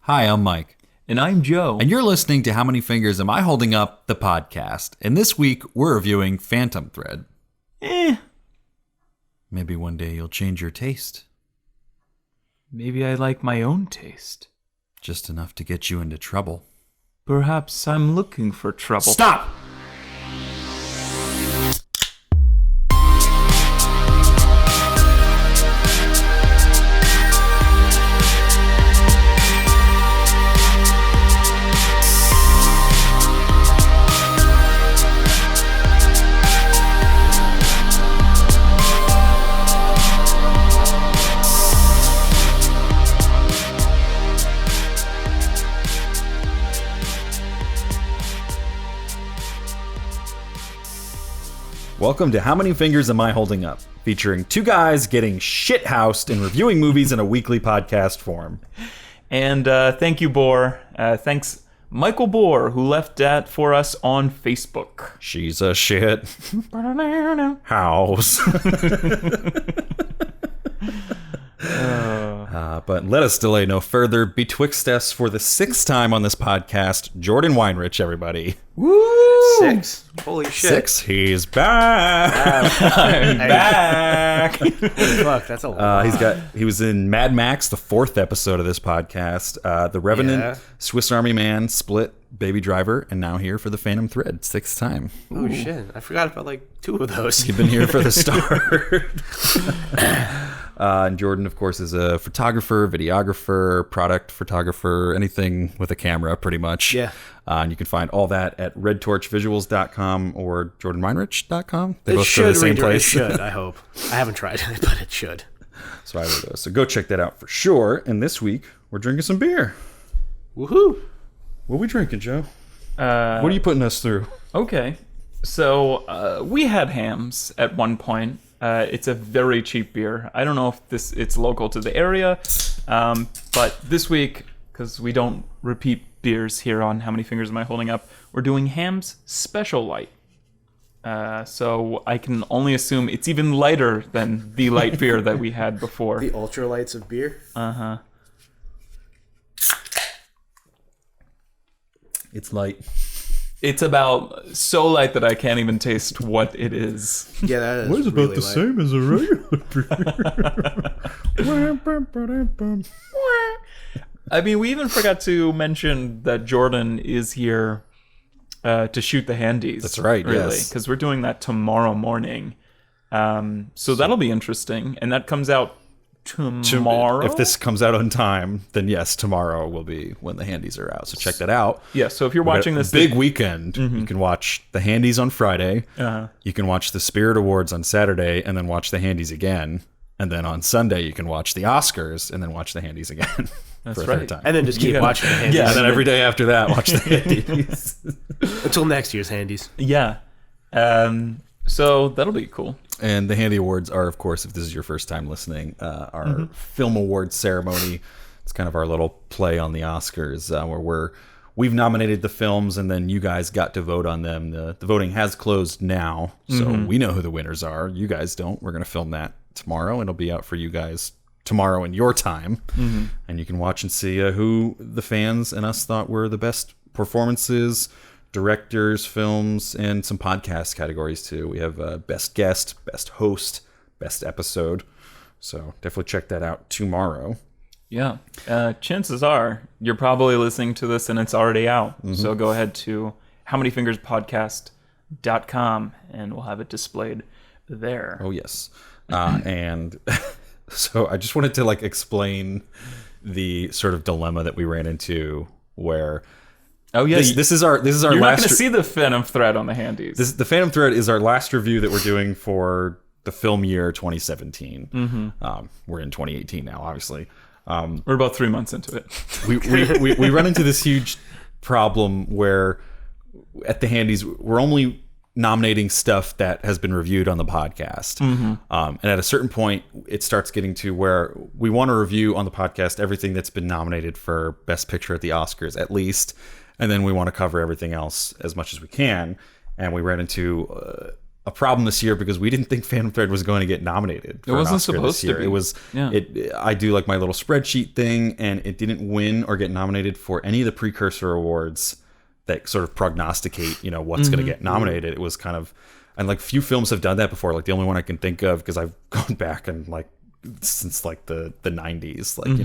Hi, I'm Mike. And I'm Joe. And you're listening to How Many Fingers Am I Holding Up? The podcast. And this week, we're reviewing Phantom Thread. Maybe one day you'll change your taste. Maybe I like my own taste. Just enough to get you into trouble. Perhaps I'm looking for trouble. Stop! Welcome to How Many Fingers Am I Holding Up? Featuring two guys getting shithoused and reviewing movies in a weekly podcast form. And thank you, Boar. Thanks, Michael Boar, who left that for us on Facebook. She's a shit house. But let us delay no further. Betwixt us for the sixth time on this podcast, Jordan Weinrich, everybody. Woo! 6. Holy shit. 6. He's back. I'm back. Holy fuck, that's a lot. He was in Mad Max, the 4th episode of this podcast. The Revenant, Swiss Army Man, Split, Baby Driver, and now here for the Phantom Thread, 6th time. Oh shit, I forgot about like 2 of those. You've been here for the start. And Jordan, of course, is a photographer, videographer, product photographer, anything with a camera, pretty much. Yeah. And you can find all that at redtorchvisuals.com or jordanweinrich.com. They It both go to the should same read. It place. should, I hope. I haven't tried it, but it should. So either of those. So go check that out for sure. And this week, we're drinking some beer. Woohoo! What are we drinking, Joe? What are you putting us through? Okay. So we had hams at one point. It's a very cheap beer. I don't know if it's local to the area, but this week, because we don't repeat beers here on How Many Fingers Am I Holding Up, we're doing Ham's Special Light. So I can only assume it's even lighter than the light beer that we had before. The ultralights of beer. Uh-huh. It's light. It's about so light that I can't even taste what it is. Yeah, that is What is really about the light. same as a regular beer? I mean, we even forgot to mention that Jordan is here to shoot the handies. That's right, yes. Because we're doing that tomorrow morning. So that'll be interesting. And that comes out tomorrow? If this comes out on time, then yes, tomorrow will be when the handies are out. So check that out. Yeah, so if you're watching this... Big weekend. You can watch the handies on Friday. You can watch the Spirit Awards on Saturday and then watch the handies again. And then on Sunday, you can watch the Oscars and then watch the handies again. That's for a right. third time. And then just keep watching the handies. Yeah, and then every day after that, watch the handies. Until next year's handies. Yeah. So that'll be cool. And the Handy Awards are, of course, if this is your first time listening, our film awards ceremony. It's kind of our little play on the Oscars, where we've nominated the films, and then you guys got to vote on them. The voting has closed now, so we know who the winners are. You guys don't. We're going to film that tomorrow, and it'll be out for you guys tomorrow in your time. And you can watch and see who the fans and us thought were the best performances, directors, films, and some podcast categories too. We have best guest, best host, best episode. So definitely check that out tomorrow. Yeah. Chances are you're probably listening to this and it's already out. So go ahead to howmanyfingerspodcast.com and we'll have it displayed there. Oh, yes. And so I just wanted to explain the sort of dilemma that we ran into where... Oh yeah, this is our you're last. You're not going to see the Phantom Thread on the handies. The Phantom Thread is our last review that we're doing for the film year 2017. We're in 2018 now, obviously. We're about 3 months into it. we run into this huge problem where at the handies we're only nominating stuff that has been reviewed on the podcast. And at a certain point, it starts getting to where we want to review on the podcast everything that's been nominated for Best Picture at the Oscars, at least. And then we want to cover everything else as much as we can. And we ran into a problem this year because we didn't think Phantom Thread was going to get nominated. For It wasn't an Oscar supposed this year. to be. It was. Yeah. I do like my little spreadsheet thing, and it didn't win or get nominated for any of the precursor awards that sort of prognosticate, what's going to get nominated. It was kind of, and like few films have done that before. Like the only one I can think of, because I've gone back and like since like the 90s, like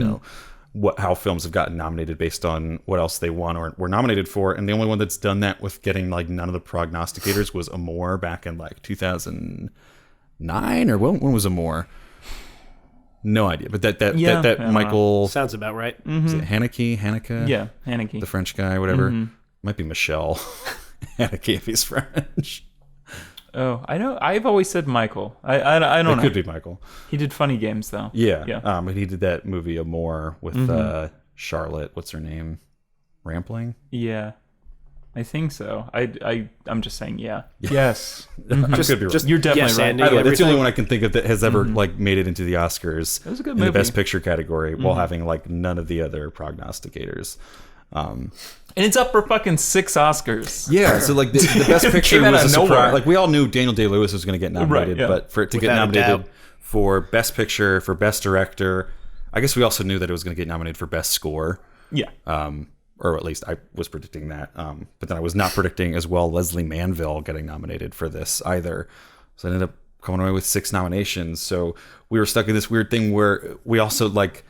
how films have gotten nominated based on what else they won or were nominated for, and the only one that's done that with getting like none of the prognosticators was Amore back in like 2009 or when was Amore? No idea, but that Michael Sounds about right. is it Haneke? Yeah, Haneke. The French guy, whatever. Might be Michel Haneke if he's French. Oh, I know. I've always said Michael. I don't know. It could be Michael. He did Funny Games though. Yeah. But he did that movie Amore with Charlotte. What's her name? Rampling. Yeah, I think so. I'm just saying. Yeah. Yes. I could be wrong. You're definitely right. Andy, By the way, that's the only everything. one I can think of that has ever like made it into the Oscars. It was a good in the movie. Best Picture category while having like none of the other prognosticators. And it's up for fucking 6 Oscars. Yeah, so like the Best Picture Came out was a of surprise. nowhere. Like we all knew Daniel Day-Lewis was going to get nominated, Right, yeah. but for it to get Without a nominated doubt. for Best Picture, for Best Director, I guess we also knew that it was going to get nominated for Best Score. Yeah. Or at least I was predicting that. But then I was not predicting as well Leslie Manville getting nominated for this either. So I ended up coming away with 6 nominations. So we were stuck in this weird thing where we also like,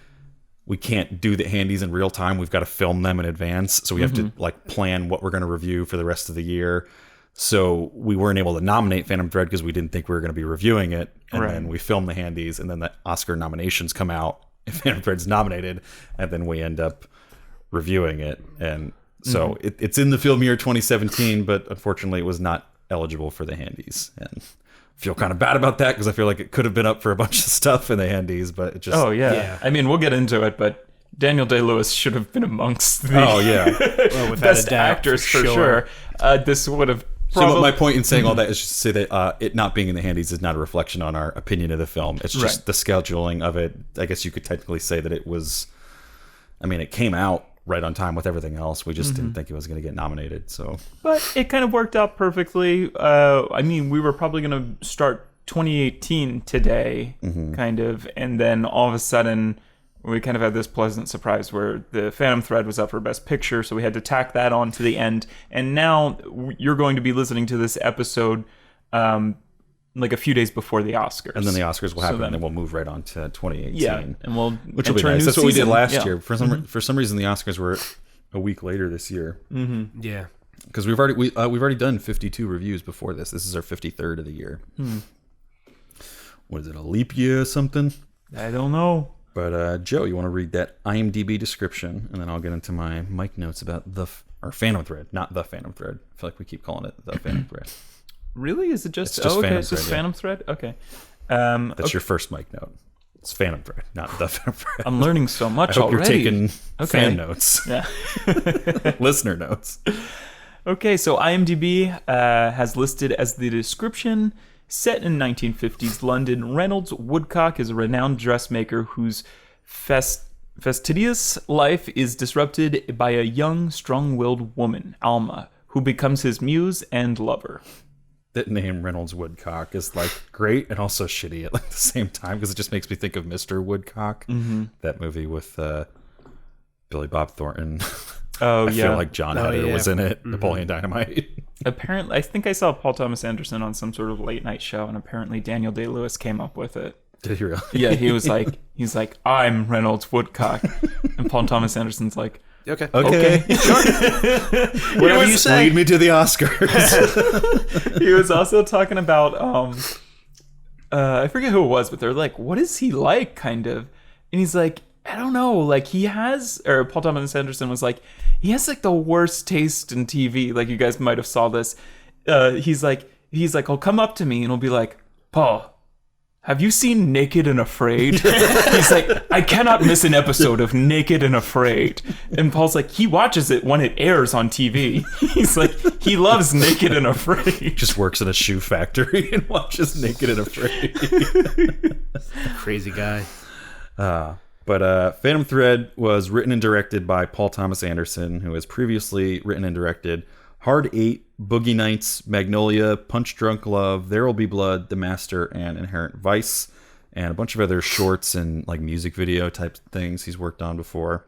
we can't do the handies in real time. We've got to film them in advance. So we have to like plan what we're going to review for the rest of the year. So we weren't able to nominate Phantom Thread because we didn't think we were going to be reviewing it. And Right. then we film the handies, and then the Oscar nominations come out if Phantom Thread's nominated, and then we end up reviewing it. And so it's in the film year 2017, but unfortunately it was not eligible for the handies. And I feel kind of bad about that because I feel like it could have been up for a bunch of stuff in the handies, but it just... Oh yeah. Yeah. I mean, we'll get into it, but Daniel Day-Lewis should have been amongst the Oh, yeah. Well, without best a doubt, actors for sure. This would have So probably... my point in saying all that is just to say that it not being in the handies is not a reflection on our opinion of the film. It's just Right. the scheduling of it. I guess you could technically say that it was... I mean, it came out right on time with everything else. We just didn't think it was going to get nominated. So But it kind of worked out perfectly. I mean, we were probably going to start 2018 today, kind of, and then all of a sudden we kind of had this pleasant surprise where the Phantom Thread was up for Best Picture, so we had to tack that on to the end. And now you're going to be listening to this episode like a few days before the Oscars. and then the Oscars will happen, then- and then we'll move right on to 2018. yeah, and we'll Which will be enter a nice. new That's what we did season. last Yeah. year. For some reason, the Oscars were a week later this year Yeah. because we've already done 52 reviews before this. This is our 53rd of the year. What is it? A leap year or something? I don't know. But Joe, you want to read that IMDb description, and then I'll get into my mic notes about our Phantom Thread, not the Phantom Thread. I feel like we keep calling it the Phantom Thread. Really? Is it just? It's just okay, Phantom it's just Thread, yeah. Phantom Thread. Okay. That's your first mic note. It's Phantom Thread, not the Phantom Thread. I'm learning so much I hope already. you're taking Okay. fan notes, Yeah. listener notes. Okay, so IMDb has listed as the description: set in 1950s London, Reynolds Woodcock is a renowned dressmaker whose fastidious life is disrupted by a young, strong-willed woman, Alma, who becomes his muse and lover. That name Reynolds Woodcock is like great and also shitty at like the same time because it just makes me think of Mr. Woodcock, that movie with Billy Bob Thornton. Oh, I yeah. feel like John Heder yeah. was in it. Napoleon Dynamite. Apparently, I think I saw Paul Thomas Anderson on some sort of late night show, and apparently Daniel Day-Lewis came up with it. Did he really? Yeah, he's like, I'm Reynolds Woodcock, and Paul Thomas Anderson's like, Okay. Okay. Whatever you say. Lead me to the Oscars. he was also talking about I forget who it was, but they're like, what is he like, kind of? And he's like, I don't know, like he has, or Paul Thomas Anderson was like, he has like the worst taste in TV. Like you guys might have saw this. He's like, he'll come up to me and he'll be like, Paul, have you seen Naked and Afraid? He's like, I cannot miss an episode of Naked and Afraid. And Paul's like, he watches it when it airs on TV. He's like, he loves Naked and Afraid. Just works in a shoe factory and watches Naked and Afraid. Crazy guy. But Phantom Thread was written and directed by Paul Thomas Anderson, who has previously written and directed Hard 8, Boogie Nights, Magnolia, Punch Drunk Love, There Will Be Blood, The Master, and Inherent Vice, and a bunch of other shorts and like music video type things he's worked on before.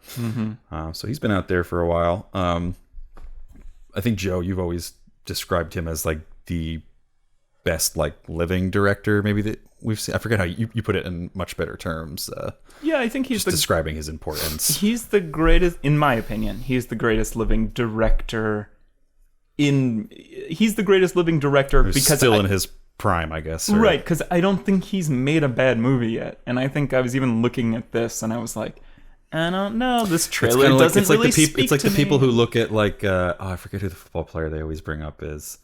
So he's been out there for a while. I think, Joe, you've always described him as like the best like living director maybe that we've seen. I forget how you put it in much better terms. Yeah, I think he's describing his importance. He's the greatest, in my opinion. He's the greatest living director. He's the greatest living director He's because still in his prime, I guess. Right, because I don't think he's made a bad movie yet. And I think I was even looking at this and I was like, I don't know. This trailer doesn't really speak to me. It's like the people who look at like I forget who the football player they always bring up is.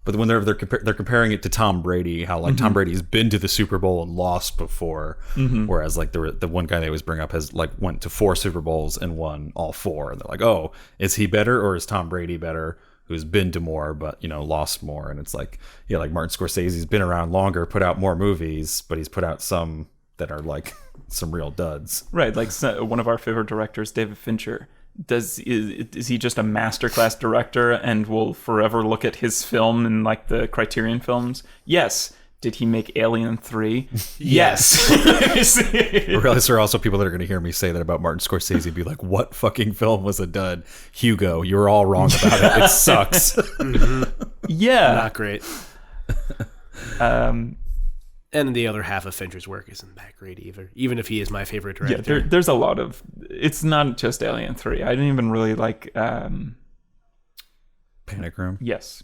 But when they're comparing it to Tom Brady, how like Tom Brady's been to the Super Bowl and lost before, whereas like the one guy they always bring up has like went to 4 Super Bowls and won all 4, and they're like, oh, is he better or is Tom Brady better? Who's been to more but lost more? And it's like, yeah, like Martin Scorsese's been around longer, put out more movies, but he's put out some that are like some real duds. Right, like one of our favorite directors, David Fincher. Is he just a masterclass director and will forever look at his film in like the Criterion films? Yes. Did he make Alien 3? Yes. I realize there are also people that are going to hear me say that about Martin Scorsese and be like, what fucking film was a dud? Hugo, you were all wrong about it. It sucks. Yeah. Not great. And the other half of Fincher's work isn't that great either, even if he is my favorite director. Yeah, there's a lot of... It's not just Alien 3. I didn't even really like... Panic Room? Yes.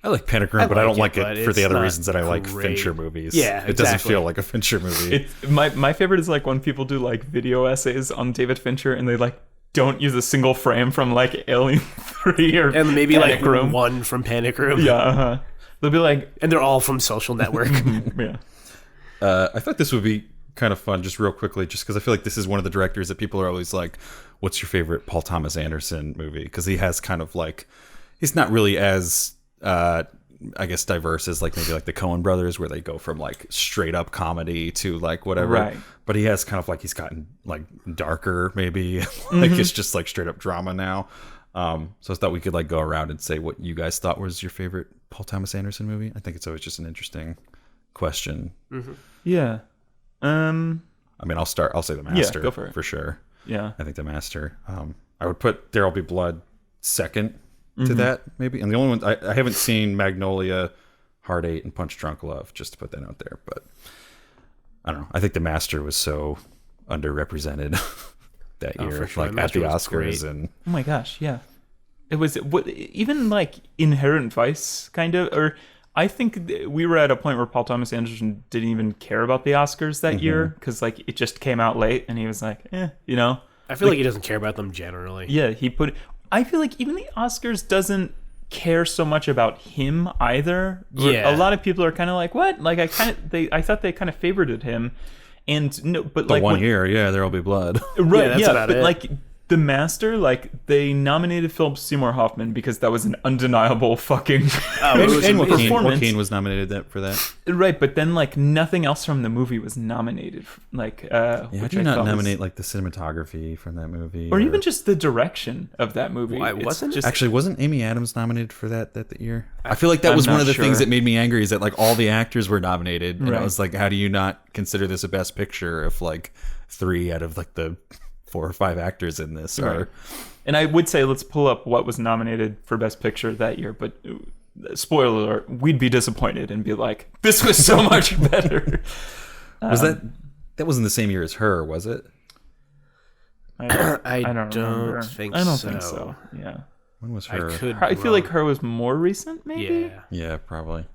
I like Panic Room, but I don't like it for the other reasons that I like Fincher movies. Yeah, It doesn't feel like a Fincher movie. My favorite is like when people do like video essays on David Fincher and they like don't use a single frame from like Alien 3 or and maybe Panic like Room. one from Panic Room. Yeah, They'll be like... And they're all from Social Network. Yeah. I thought this would be kind of fun, just real quickly, just because I feel like this is one of the directors that people are always like, what's your favorite Paul Thomas Anderson movie? Because he has kind of like, he's not really as, I guess, diverse as like maybe like the Coen brothers, where they go from like straight up comedy to like whatever. Right. But he has kind of like, he's gotten like darker maybe. Like it's just like straight up drama now. So I thought we could like go around and say what you guys thought was your favorite Paul Thomas Anderson movie. I think it's always just an interesting question. Yeah. I mean, I'll say The Master. Yeah, go for it. For sure. Yeah. I think The Master. I would put There'll Be Blood second to that, maybe. And the only one I haven't seen Magnolia, Heart 8, and Punch Drunk Love, just to put that out there. But I don't know. I think The Master was so underrepresented that year, sure. like The at the Master was Oscars. great. And Oh my gosh, yeah. It was even like Inherent Vice kind of, or I think we were at a point where Paul Thomas Anderson didn't even care about the Oscars that year because like it just came out late and he was like, I feel like he doesn't care about them generally. Yeah, I feel like even the Oscars doesn't care so much about him either. Yeah. A lot of people are kind of like, what? Like I thought they kind of favorited him. And no, but the like one year, yeah, There'll Be Blood. Right, that's about but it. like The Master, like they nominated Philip Seymour Hoffman because that was an undeniable fucking And performance. Joaquin was nominated for that. Right, but then like nothing else from the movie was nominated. Like, Yeah, which how do you I not thought nominate like the cinematography from that movie, or even just the direction of that movie? Why It's wasn't it? just Actually, wasn't Amy Adams nominated for that year? I feel like that I'm was one not of the things sure. that made me angry is that like all the actors were nominated, and I Right. was like, how do you not consider this a Best Picture if like 3 out of like the 4 or 5 actors in this are? Right. And I would say let's pull up what was nominated for Best Picture that year, but spoiler alert, we'd be disappointed and be like, this was so much better. Was that wasn't the same year as Her, was it? I don't remember. think I don't so. think so. Yeah. When was I Her? could. I feel like Her was more recent, maybe? Yeah. Yeah, probably.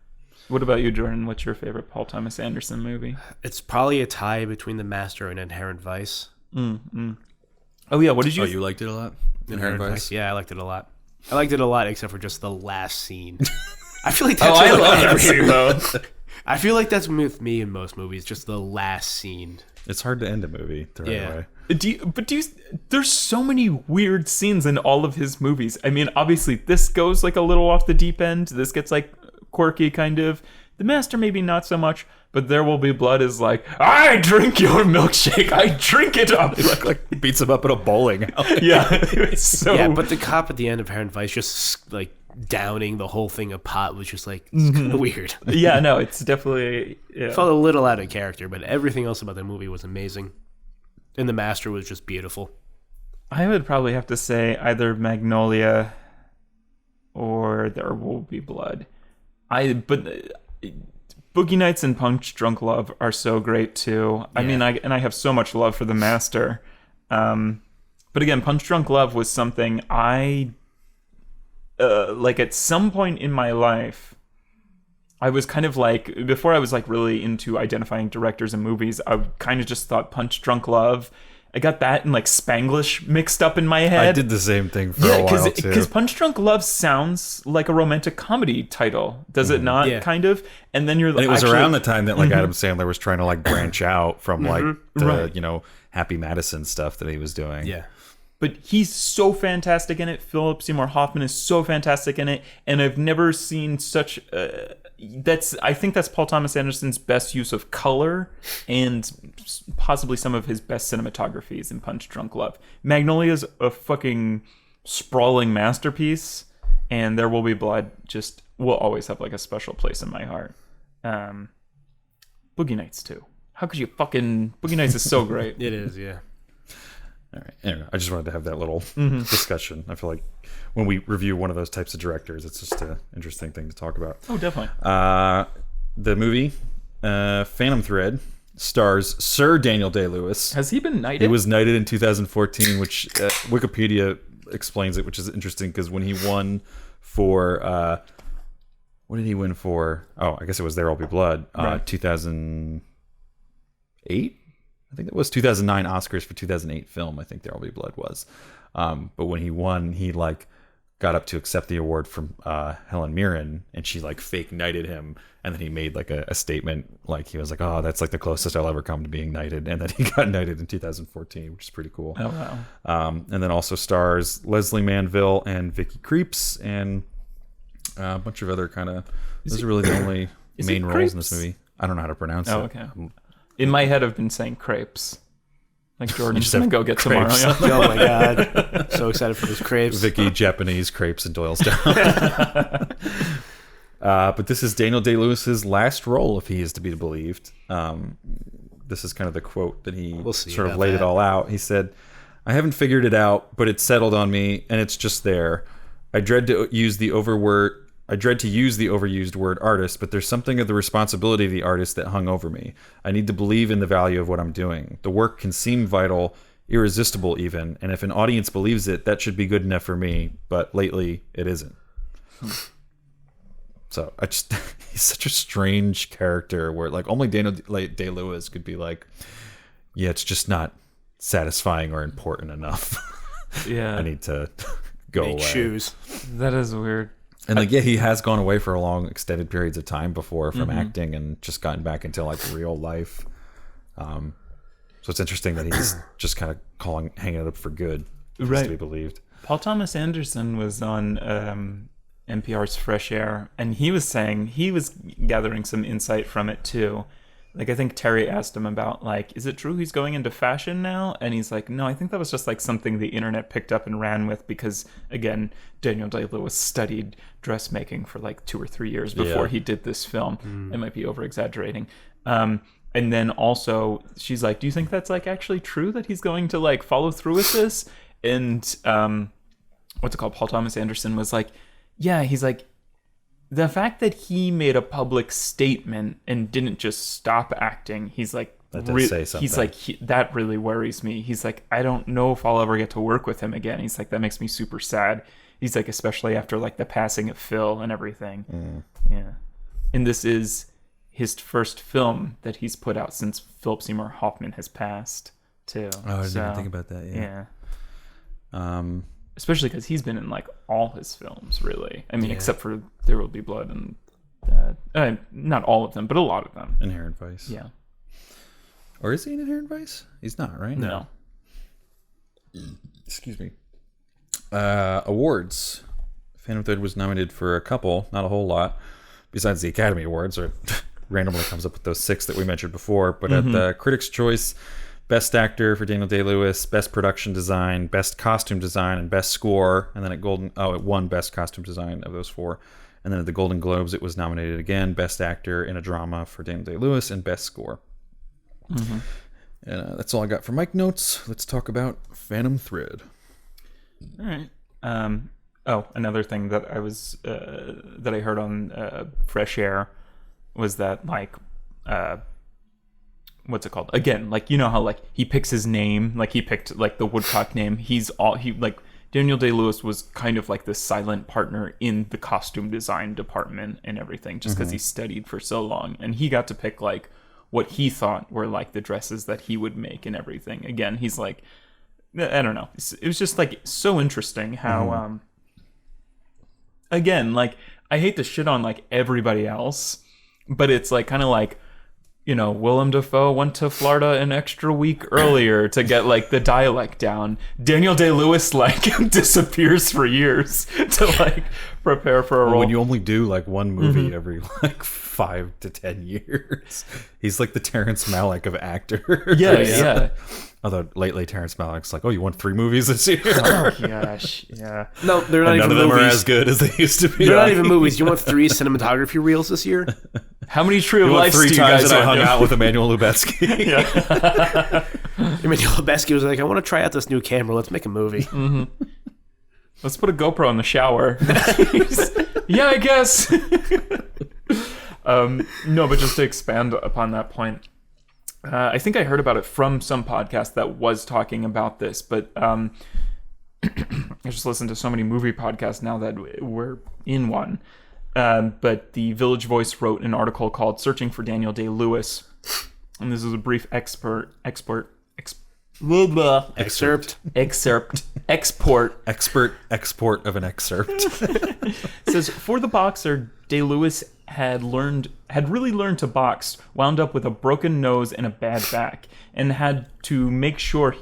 What about you, Jordan? What's your favorite Paul Thomas Anderson movie? It's probably a tie between The Master and Inherent Vice. Oh, yeah. What did you... Oh, you liked it a lot? Inherent Vice? Yeah, I liked it a lot. I liked it a lot, except for just the last scene. I feel like that's I with love that every- scene, though. I feel like that's with me in most movies, just the last scene. It's hard to end a movie the right Yeah. way. There's so many weird scenes in all of his movies. I mean, obviously, this goes like a little off the deep end. This gets like quirky, kind of. The Master maybe not so much, but There Will Be Blood is like, I drink your milkshake, I drink it up. Like beats him up at a bowling alley. Yeah, it's so. Yeah, but the cop at the end of Inherent Vice just like downing the whole thing of pot was just like, it's kind of weird. Yeah, no, it's definitely. Yeah. Felt a little out of character, but everything else about the movie was amazing. And The Master was just beautiful. I would probably have to say either Magnolia or There Will Be Blood. But Boogie Nights and Punch Drunk Love are so great too. I mean, I have so much love for The Master. But again, Punch Drunk Love was something I like at some point in my life. I was kind of like, before I was like really into identifying directors and movies, I kind of just thought Punch Drunk Love. I got that and like Spanglish mixed up in my head. I did the same thing for a while too. Because Punch Drunk Love sounds like a romantic comedy title, does it not? Yeah. Kind of. And then you're And it was around the time that like Adam Sandler was trying to like branch out from like the Right. Happy Madison stuff that he was doing. Yeah. But he's so fantastic in it. Philip Seymour Hoffman is so fantastic in it, and I've never seen such. I think that's Paul Thomas Anderson's best use of color, and possibly some of his best cinematography is in Punch Drunk Love. Magnolia's a fucking sprawling masterpiece, and There Will Be Blood just will always have like a special place in my heart. Boogie Nights too. How could you fucking Boogie Nights is so great. It is, yeah. All right. Anyway, I just wanted to have that little discussion. I feel like when we review one of those types of directors, it's just an interesting thing to talk about. Oh, definitely. The movie Phantom Thread stars Sir Daniel Day-Lewis. Has he been knighted? He was knighted in 2014, which Wikipedia explains it, which is interesting because when he won for what did he win for? Oh, I guess it was There Will Be Blood. Right. 2008. I think it was 2009 Oscars for 2008 film. I think There Will Be Blood was. But when he won, he like got up to accept the award from Helen Mirren, and she like fake knighted him, and then he made like a statement like he was like, "Oh, that's like the closest I'll ever come to being knighted," and then he got knighted in 2014, which is pretty cool. Oh wow. And then also stars Leslie Manville and Vicky Creeps and a bunch of other kind of. Those are really the only main roles in this movie. I don't know how to pronounce it. Oh, okay. In my head, I've been saying crepes. Like Jordan's just gonna have go get crepes. tomorrow. Yeah. Oh my god. So excited for those crepes. Vicky Japanese crepes in Doylestown. But this is Daniel Day-Lewis's last role, if he is to be believed. This is kind of the quote that he sort of laid it all out. He said, "I haven't figured it out, but it's settled on me, and it's just there. I dread to use the overused word artist, but there's something of the responsibility of the artist that hung over me. I need to believe in the value of what I'm doing. The work can seem vital, irresistible even, and if an audience believes it, that should be good enough for me, but lately it isn't." So he's such a strange character where like only Daniel Day-Lewis could be like, yeah, it's just not satisfying or important enough. Yeah. I need to go Make away. shoes. That is weird. And like, yeah, he has gone away for a long extended periods of time before from acting and just gotten back into like real life. So it's interesting that he's just kind of hanging it up for good. Right. To be believed. Paul Thomas Anderson was on NPR's Fresh Air, and he was saying he was gathering some insight from it too. Like, I think Terry asked him about, like, is it true he's going into fashion now? And he's like, no, I think that was just like something the internet picked up and ran with because, again, Daniel Day-Lewis studied dressmaking for like 2 or 3 years before he did this film. I might be over-exaggerating. And then also, she's like, do you think that's like actually true that he's going to like follow through with this? And what's it called? Paul Thomas Anderson was like, yeah, he's like, the fact that he made a public statement and didn't just stop acting, he's like, That does say something. he's like, that really worries me. He's like, I don't know if I'll ever get to work with him again. He's like, that makes me super sad. He's like, especially after like the passing of Phil and everything. Yeah. And this is his first film that he's put out since Philip Seymour Hoffman has passed too. Oh, I didn't even think about that. Yeah. Especially because he's been in like all his films, really. I mean, except for There Will Be Blood and not all of them, but a lot of them. Inherent Vice. Yeah. Or is he in Inherent Vice? He's not, right? No. Excuse me. Awards. Phantom Thread was nominated for a couple, not a whole lot. besides the Academy Awards, or randomly comes up with those 6 that we mentioned before. But at the Critics' Choice, Best Actor for Daniel Day-Lewis, Best Production Design, Best Costume Design, and Best Score. And then it won Best Costume Design of those 4. And then at the Golden Globes, it was nominated again, Best Actor in a Drama for Daniel Day-Lewis, and Best Score. And that's all I got for Mike notes. Let's talk about Phantom Thread. All right. Another thing that I heard on Fresh Air was that, like, what's it called? Again, like, you know how, like, he picks his name, like he picked, like, the Woodcock name. Daniel Day-Lewis was kind of like the silent partner in the costume design department and everything, just because he studied for so long, and he got to pick, like, what he thought were, like, the dresses that he would make and everything. Again, he's like, I don't know. It was just, like, so interesting how, again, like, I hate to shit on, like, everybody else, but it's, like, kind of like, you know, Willem Dafoe went to Florida an extra week earlier to get, like, the dialect down. Daniel Day-Lewis, like, disappears for years to, like, prepare for a role. When you only do, like, one movie every, like, 5 to 10 years, he's like the Terrence Malick of actors. Yeah. Although lately Terrence Malick's like, oh, you won 3 movies this year? Oh, gosh, yeah. No, they're not And even none of them movies. are as good as they used to be. They're not even movies. You want 3 cinematography reels this year? How many True You Lives won 3 do you times guys that I want? hung out with Emmanuel Lubezki. Emmanuel Lubezki was like, I want to try out this new camera. Let's make a movie. Let's put a GoPro in the shower. Yeah, I guess. No, but just to expand upon that point, I think I heard about it from some podcast that was talking about this, but I just listen to so many movie podcasts now that we're in one. But the Village Voice wrote an article called "Searching for Daniel Day-Lewis," and this is a brief export export of an excerpt. It says, for the boxer, Day-Lewis had really learned to box, wound up with a broken nose and a bad back, and had to make sure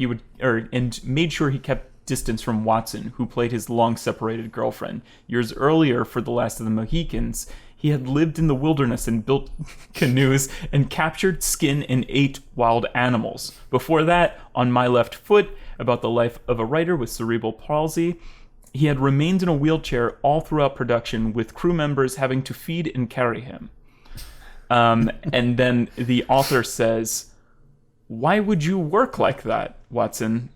made sure he kept distance from Watson, who played his long-separated girlfriend. Years earlier, for The Last of the Mohicans, he had lived in the wilderness and built canoes and captured, skinned, and ate wild animals. Before that, on My Left Foot, about the life of a writer with cerebral palsy, he had remained in a wheelchair all throughout production, with crew members having to feed and carry him. And then the author says, "Why would you work like that?" Watson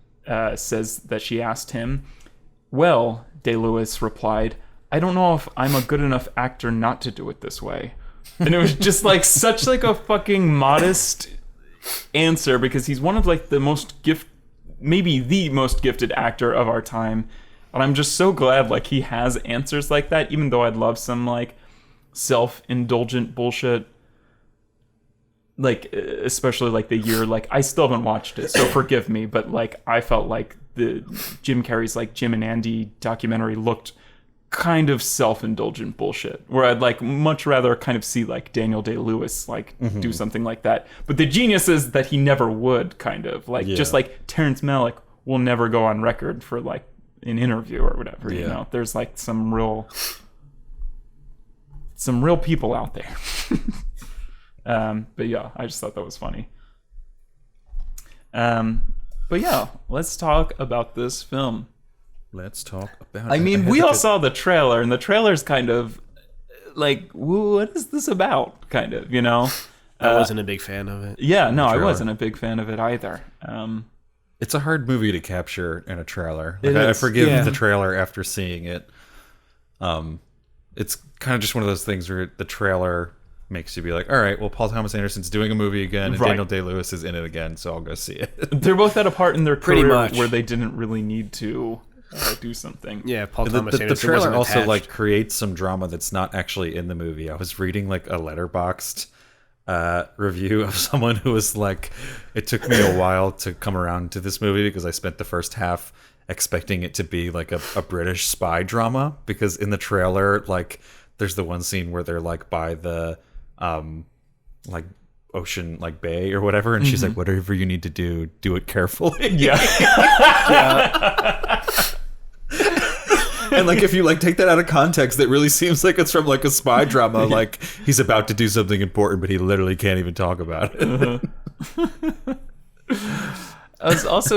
says that she asked him. "Well," Day-Lewis replied, "I don't know if I'm a good enough actor not to do it this way." And it was just like such like a fucking modest answer, because he's one of like maybe the most gifted actor of our time. And I'm just so glad like he has answers like that, even though I'd love some like self-indulgent bullshit. Like, especially like the year, like I still haven't watched it, so forgive me, but like I felt like the Jim Carrey's like Jim and Andy documentary looked kind of self-indulgent bullshit, where I'd like much rather kind of see like Daniel Day-Lewis like do something like that. But the genius is that he never would, kind of like just like Terrence Malick will never go on record for like an interview or whatever. You know, there's like some real people out there. But yeah, I just thought that was funny. But yeah, let's talk about this film. Let's talk about I mean, we all saw the trailer, and the trailer's kind of like, what is this about? Kind of, you know? I wasn't a big fan of it. Yeah, no, I wasn't a big fan of it either. It's a hard movie to capture in a trailer. It Like, I is, forgive the trailer after seeing it. It's kind of just one of those things where the trailer makes you be like, all right, well, Paul Thomas Anderson's doing a movie again, and Right. Daniel Day-Lewis is in it again, so I'll go see it. They're both at a part in their Pretty career much. where they didn't really need to do something. Yeah, Paul The Thomas Anderson trailer wasn't also attached. like creates some drama that's not actually in the movie. I was reading like a Letterboxd review of someone who was like, it took me a while to come around to this movie because I spent the first half expecting it to be like a British spy drama, because in the trailer, like there's the one scene where they're like by the like ocean, like bay or whatever, and she's like, whatever you need to do it carefully. Yeah. And like, if you like take that out of context, it really seems like it's from like a spy drama. Like he's about to do something important, but he literally can't even talk about it. I was also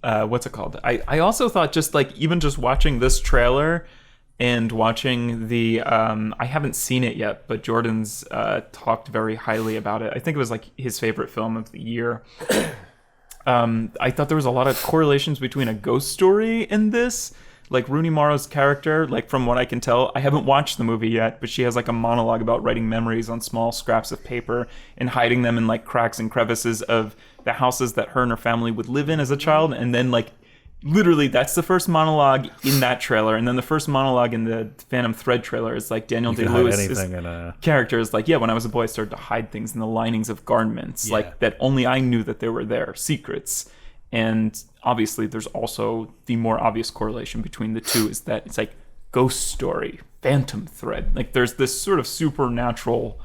what's it called? I also thought just like even just watching this trailer and watching the I haven't seen it yet, but Jordan's talked very highly about it. I think it was like his favorite film of the year. I thought there was a lot of correlations between a ghost story and this. Like Rooney Mara's character, like from what I can tell, I haven't watched the movie yet, but she has like a monologue about writing memories on small scraps of paper and hiding them in like cracks and crevices of the houses that her and her family would live in as a child. And then like literally that's the first monologue in that trailer. And then the first monologue in the Phantom Thread trailer is like Daniel Day-Lewis's character is like, yeah, when I was a boy, I started to hide things in the linings of garments, like that only I knew that they were there, secrets. And obviously there's also the more obvious correlation between the two is that it's like ghost story, Phantom Thread. Like there's this sort of supernatural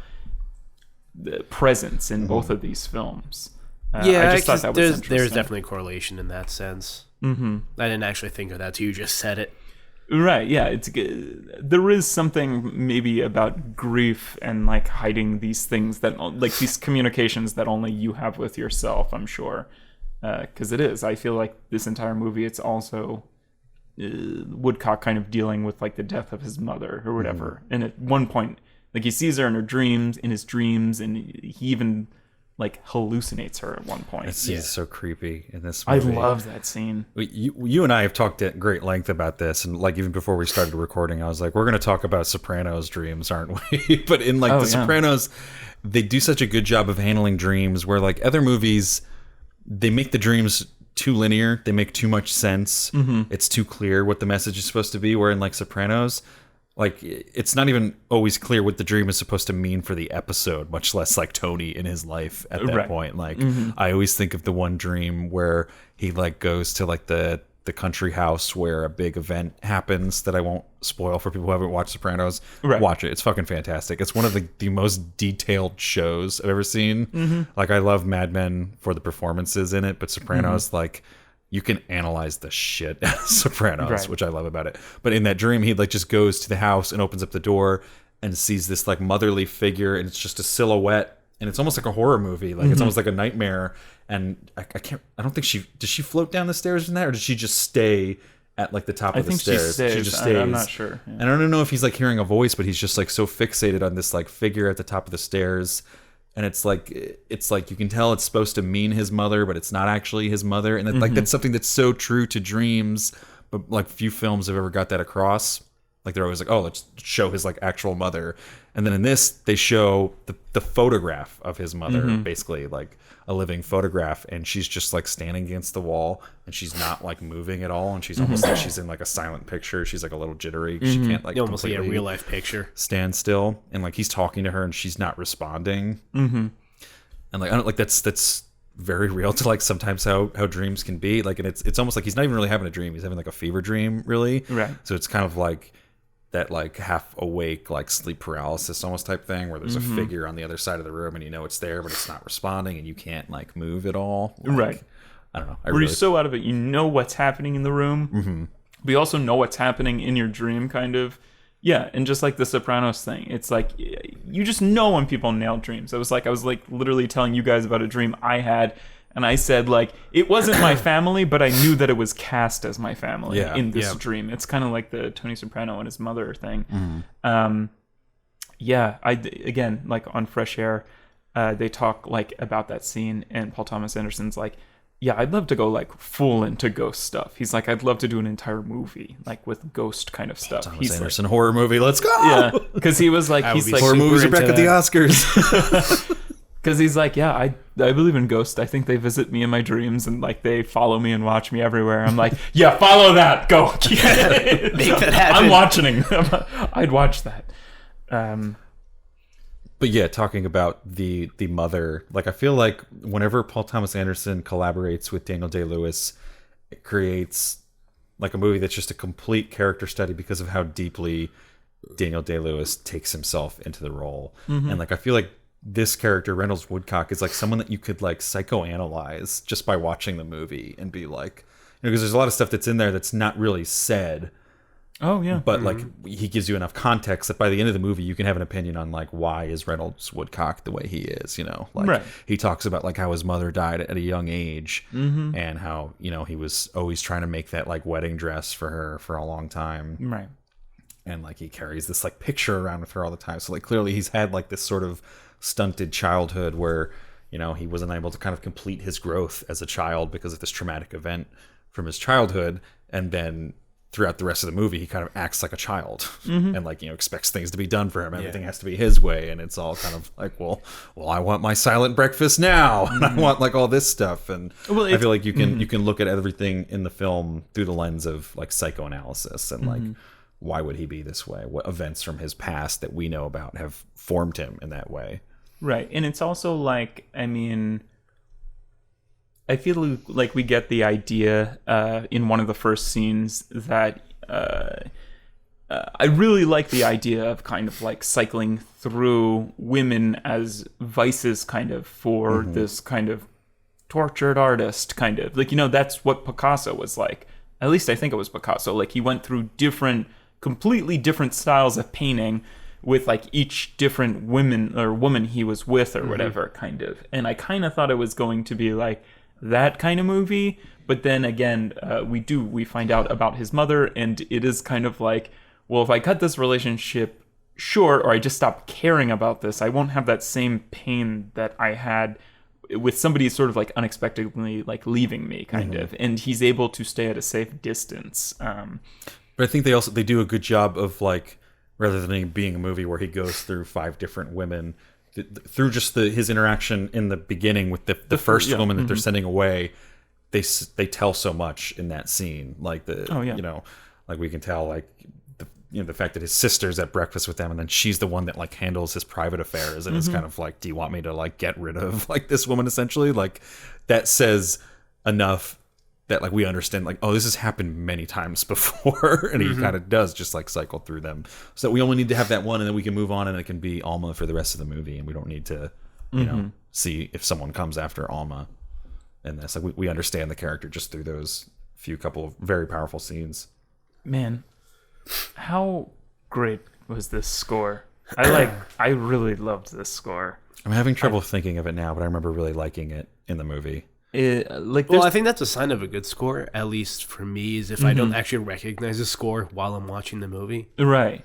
presence in both of these films. I just thought that was interesting. There's definitely a correlation in that sense. Mm-hmm. I didn't actually think of that till you just said it. Right, yeah. There is something maybe about grief and like hiding these things that like these communications that only you have with yourself, I'm sure. Because it is. I feel like this entire movie, it's also Woodcock kind of dealing with like the death of his mother or whatever. And at one point, like he sees her in his dreams, and he even like hallucinates her at one point. That scene's so creepy in this movie. I love that scene. You and I have talked at great length about this, and like even before we started recording, I was like, we're going to talk about Sopranos dreams, aren't we? But in like Sopranos, they do such a good job of handling dreams where like other movies, they make the dreams too linear. They make too much sense. It's too clear what the message is supposed to be. Where in like Sopranos, like it's not even always clear what the dream is supposed to mean for the episode, much less like Tony in his life at that point. Like I always think of the one dream where he like goes to like the country house where a big event happens that I won't spoil for people who haven't watched Sopranos. Watch it. It's fucking fantastic. It's one of the most detailed shows I've ever seen. Like I love Mad Men for the performances in it, but Sopranos, like you can analyze the shit out of Sopranos, which I love about it. But in that dream, he like just goes to the house and opens up the door and sees this like motherly figure, and it's just a silhouette, and it's almost like a horror movie. Like it's almost like a nightmare. And I don't think does she float down the stairs in that, or does she just stay at like the top of the stairs? She just stays. I'm not sure. Yeah. And I don't know if he's like hearing a voice, but he's just like so fixated on this like figure at the top of the stairs. And it's like you can tell it's supposed to mean his mother, but it's not actually his mother. And like that's something that's so true to dreams, but like few films have ever got that across. Like they're always like, oh, let's show his like actual mother. And then in this, they show the photograph of his mother, basically like a living photograph, and she's just like standing against the wall, and she's not like moving at all, and she's almost like she's in like a silent picture. She's like a little jittery. She can't like almost like a real life picture stand still, and like he's talking to her, and she's not responding. And like I don't like that's very real to like sometimes how dreams can be like, and it's almost like he's not even really having a dream. He's having like a fever dream, really. Right. So it's kind of like that like half awake like sleep paralysis almost type thing where there's a figure on the other side of the room, and you know it's there but it's not responding, and you can't like move at all. Like, I don't know. Where you're so out of it, you know what's happening in the room, but you also know what's happening in your dream, kind of. Yeah, and just like the Sopranos thing, it's like you just know when people nail dreams. I was like literally telling you guys about a dream I had, and I said like it wasn't my family, but I knew that it was cast as my family in this dream. It's kind of like the Tony Soprano and his mother thing. Again, like on Fresh Air, they talk like about that scene, and Paul Thomas Anderson's like, yeah, I'd love to go like full into ghost stuff. He's like, I'd love to do an entire movie like with ghost kind of stuff. Thomas Anderson horror movie, let's go. Yeah, because he was like, horror movies are back at the Oscars. Because he's like, yeah, I believe in ghosts. I think they visit me in my dreams, and like they follow me and watch me everywhere. I'm like, yeah, follow that, go. Make that happen. I'm watching. I'd watch that. But yeah, talking about the mother, like I feel like whenever Paul Thomas Anderson collaborates with Daniel Day-Lewis, it creates like a movie that's just a complete character study because of how deeply Daniel Day-Lewis takes himself into the role. And like I feel like this character, Reynolds Woodcock, is like someone that you could like psychoanalyze just by watching the movie and be like, because there's a lot of stuff that's in there that's not really said. Oh yeah. But like he gives you enough context that by the end of the movie you can have an opinion on like why is Reynolds Woodcock the way he is, like he talks about like how his mother died at a young age and how, he was always trying to make that like wedding dress for her for a long time. Right. And like he carries this like picture around with her all the time. So like clearly he's had like this sort of stunted childhood where, he wasn't able to kind of complete his growth as a child because of this traumatic event from his childhood. And then throughout the rest of the movie, he kind of acts like a child and like, expects things to be done for him. Everything has to be his way. And it's all kind of like, well, I want my silent breakfast now. And I want like all this stuff. And I feel like you can look at everything in the film through the lens of like psychoanalysis and like, why would he be this way? What events from his past that we know about have formed him in that way? Right. And it's also like, I feel like we get the idea in one of the first scenes that I really like the idea of kind of like cycling through women as vices kind of for this kind of tortured artist kind of. Like, that's what Picasso was like. At least I think it was Picasso. Like he went through completely different styles of painting with like each different woman he was with or whatever kind of. And I kind of thought it was going to be like that kind of movie, but then again we find out about his mother, and it is kind of like, well, if I cut this relationship short or I just stop caring about this, I won't have that same pain that I had with somebody sort of like unexpectedly like leaving me kind of, and he's able to stay at a safe distance. But I think they do a good job of like, rather than it being a movie where he goes through 5 different women, through just his interaction in the beginning with the first woman that they're sending away, they tell so much in that scene. Like like we can tell like the fact that his sister's at breakfast with them, and then she's the one that like handles his private affairs, and is kind of like, do you want me to like get rid of like this woman essentially? Like that says enough that like we understand like, oh, this has happened many times before, and he kind of does just like cycle through them. So we only need to have that one, and then we can move on, and it can be Alma for the rest of the movie, and we don't need to, see if someone comes after Alma in this. Like we understand the character just through those couple of very powerful scenes. Man, how great was this score? I really loved this score. I'm having trouble thinking of it now, but I remember really liking it in the movie. I think that's a sign of a good score, at least for me, is if I don't actually recognize the score while I'm watching the movie. Right.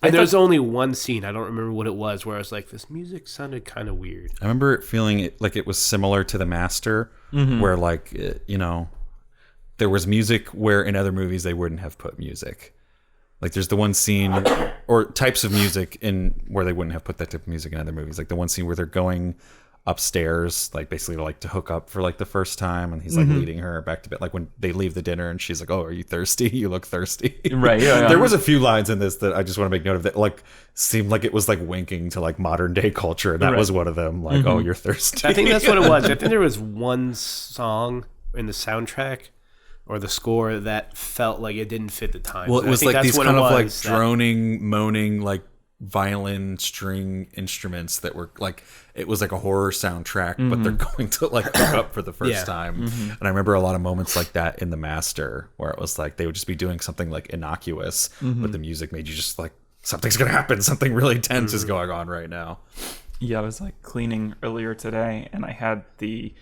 And there's only one scene, I don't remember what it was, where I was like, this music sounded kind of weird. I remember feeling like it was similar to The Master, where like, there was music where in other movies they wouldn't have put music. Like there's the one scene or types of music in where they wouldn't have put that type of music in other movies. Like the one scene where they're going upstairs, like basically to hook up for like the first time, and he's like leading her back to bed, like when they leave the dinner and she's like, oh, are you thirsty? You look thirsty. Right. Yeah. There was a few lines in this that I just want to make note of that like seemed like it was like winking to like modern day culture, and that was one of them, like, oh, you're thirsty. I think that's what it was. I think there was one song in the soundtrack or the score that felt like it didn't fit the time. Well, it was like these kind of like droning, moaning, like violin string instruments that were like, it was like a horror soundtrack, but they're going to like hook up for the first time. And I remember a lot of moments like that in The Master, where it was like they would just be doing something like innocuous, but the music made you just like, something's gonna happen, something really tense is going on right now. Yeah, I was like cleaning earlier today, and I had the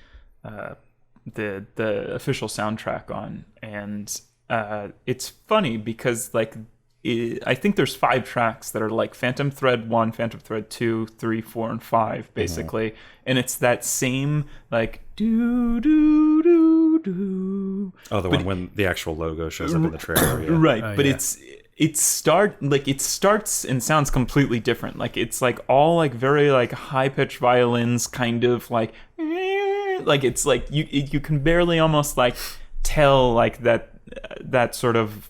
official soundtrack on, and it's funny because like I think there's 5 tracks that are like Phantom Thread 1, Phantom Thread 2, 3, 4, and 5 basically, and it's that same like do do do do. Oh, one when the actual logo shows up in the trailer, yeah. Right? But it starts and sounds completely different. Like it's like all like very like high pitched violins, kind of like it's like you can barely almost like tell like that sort of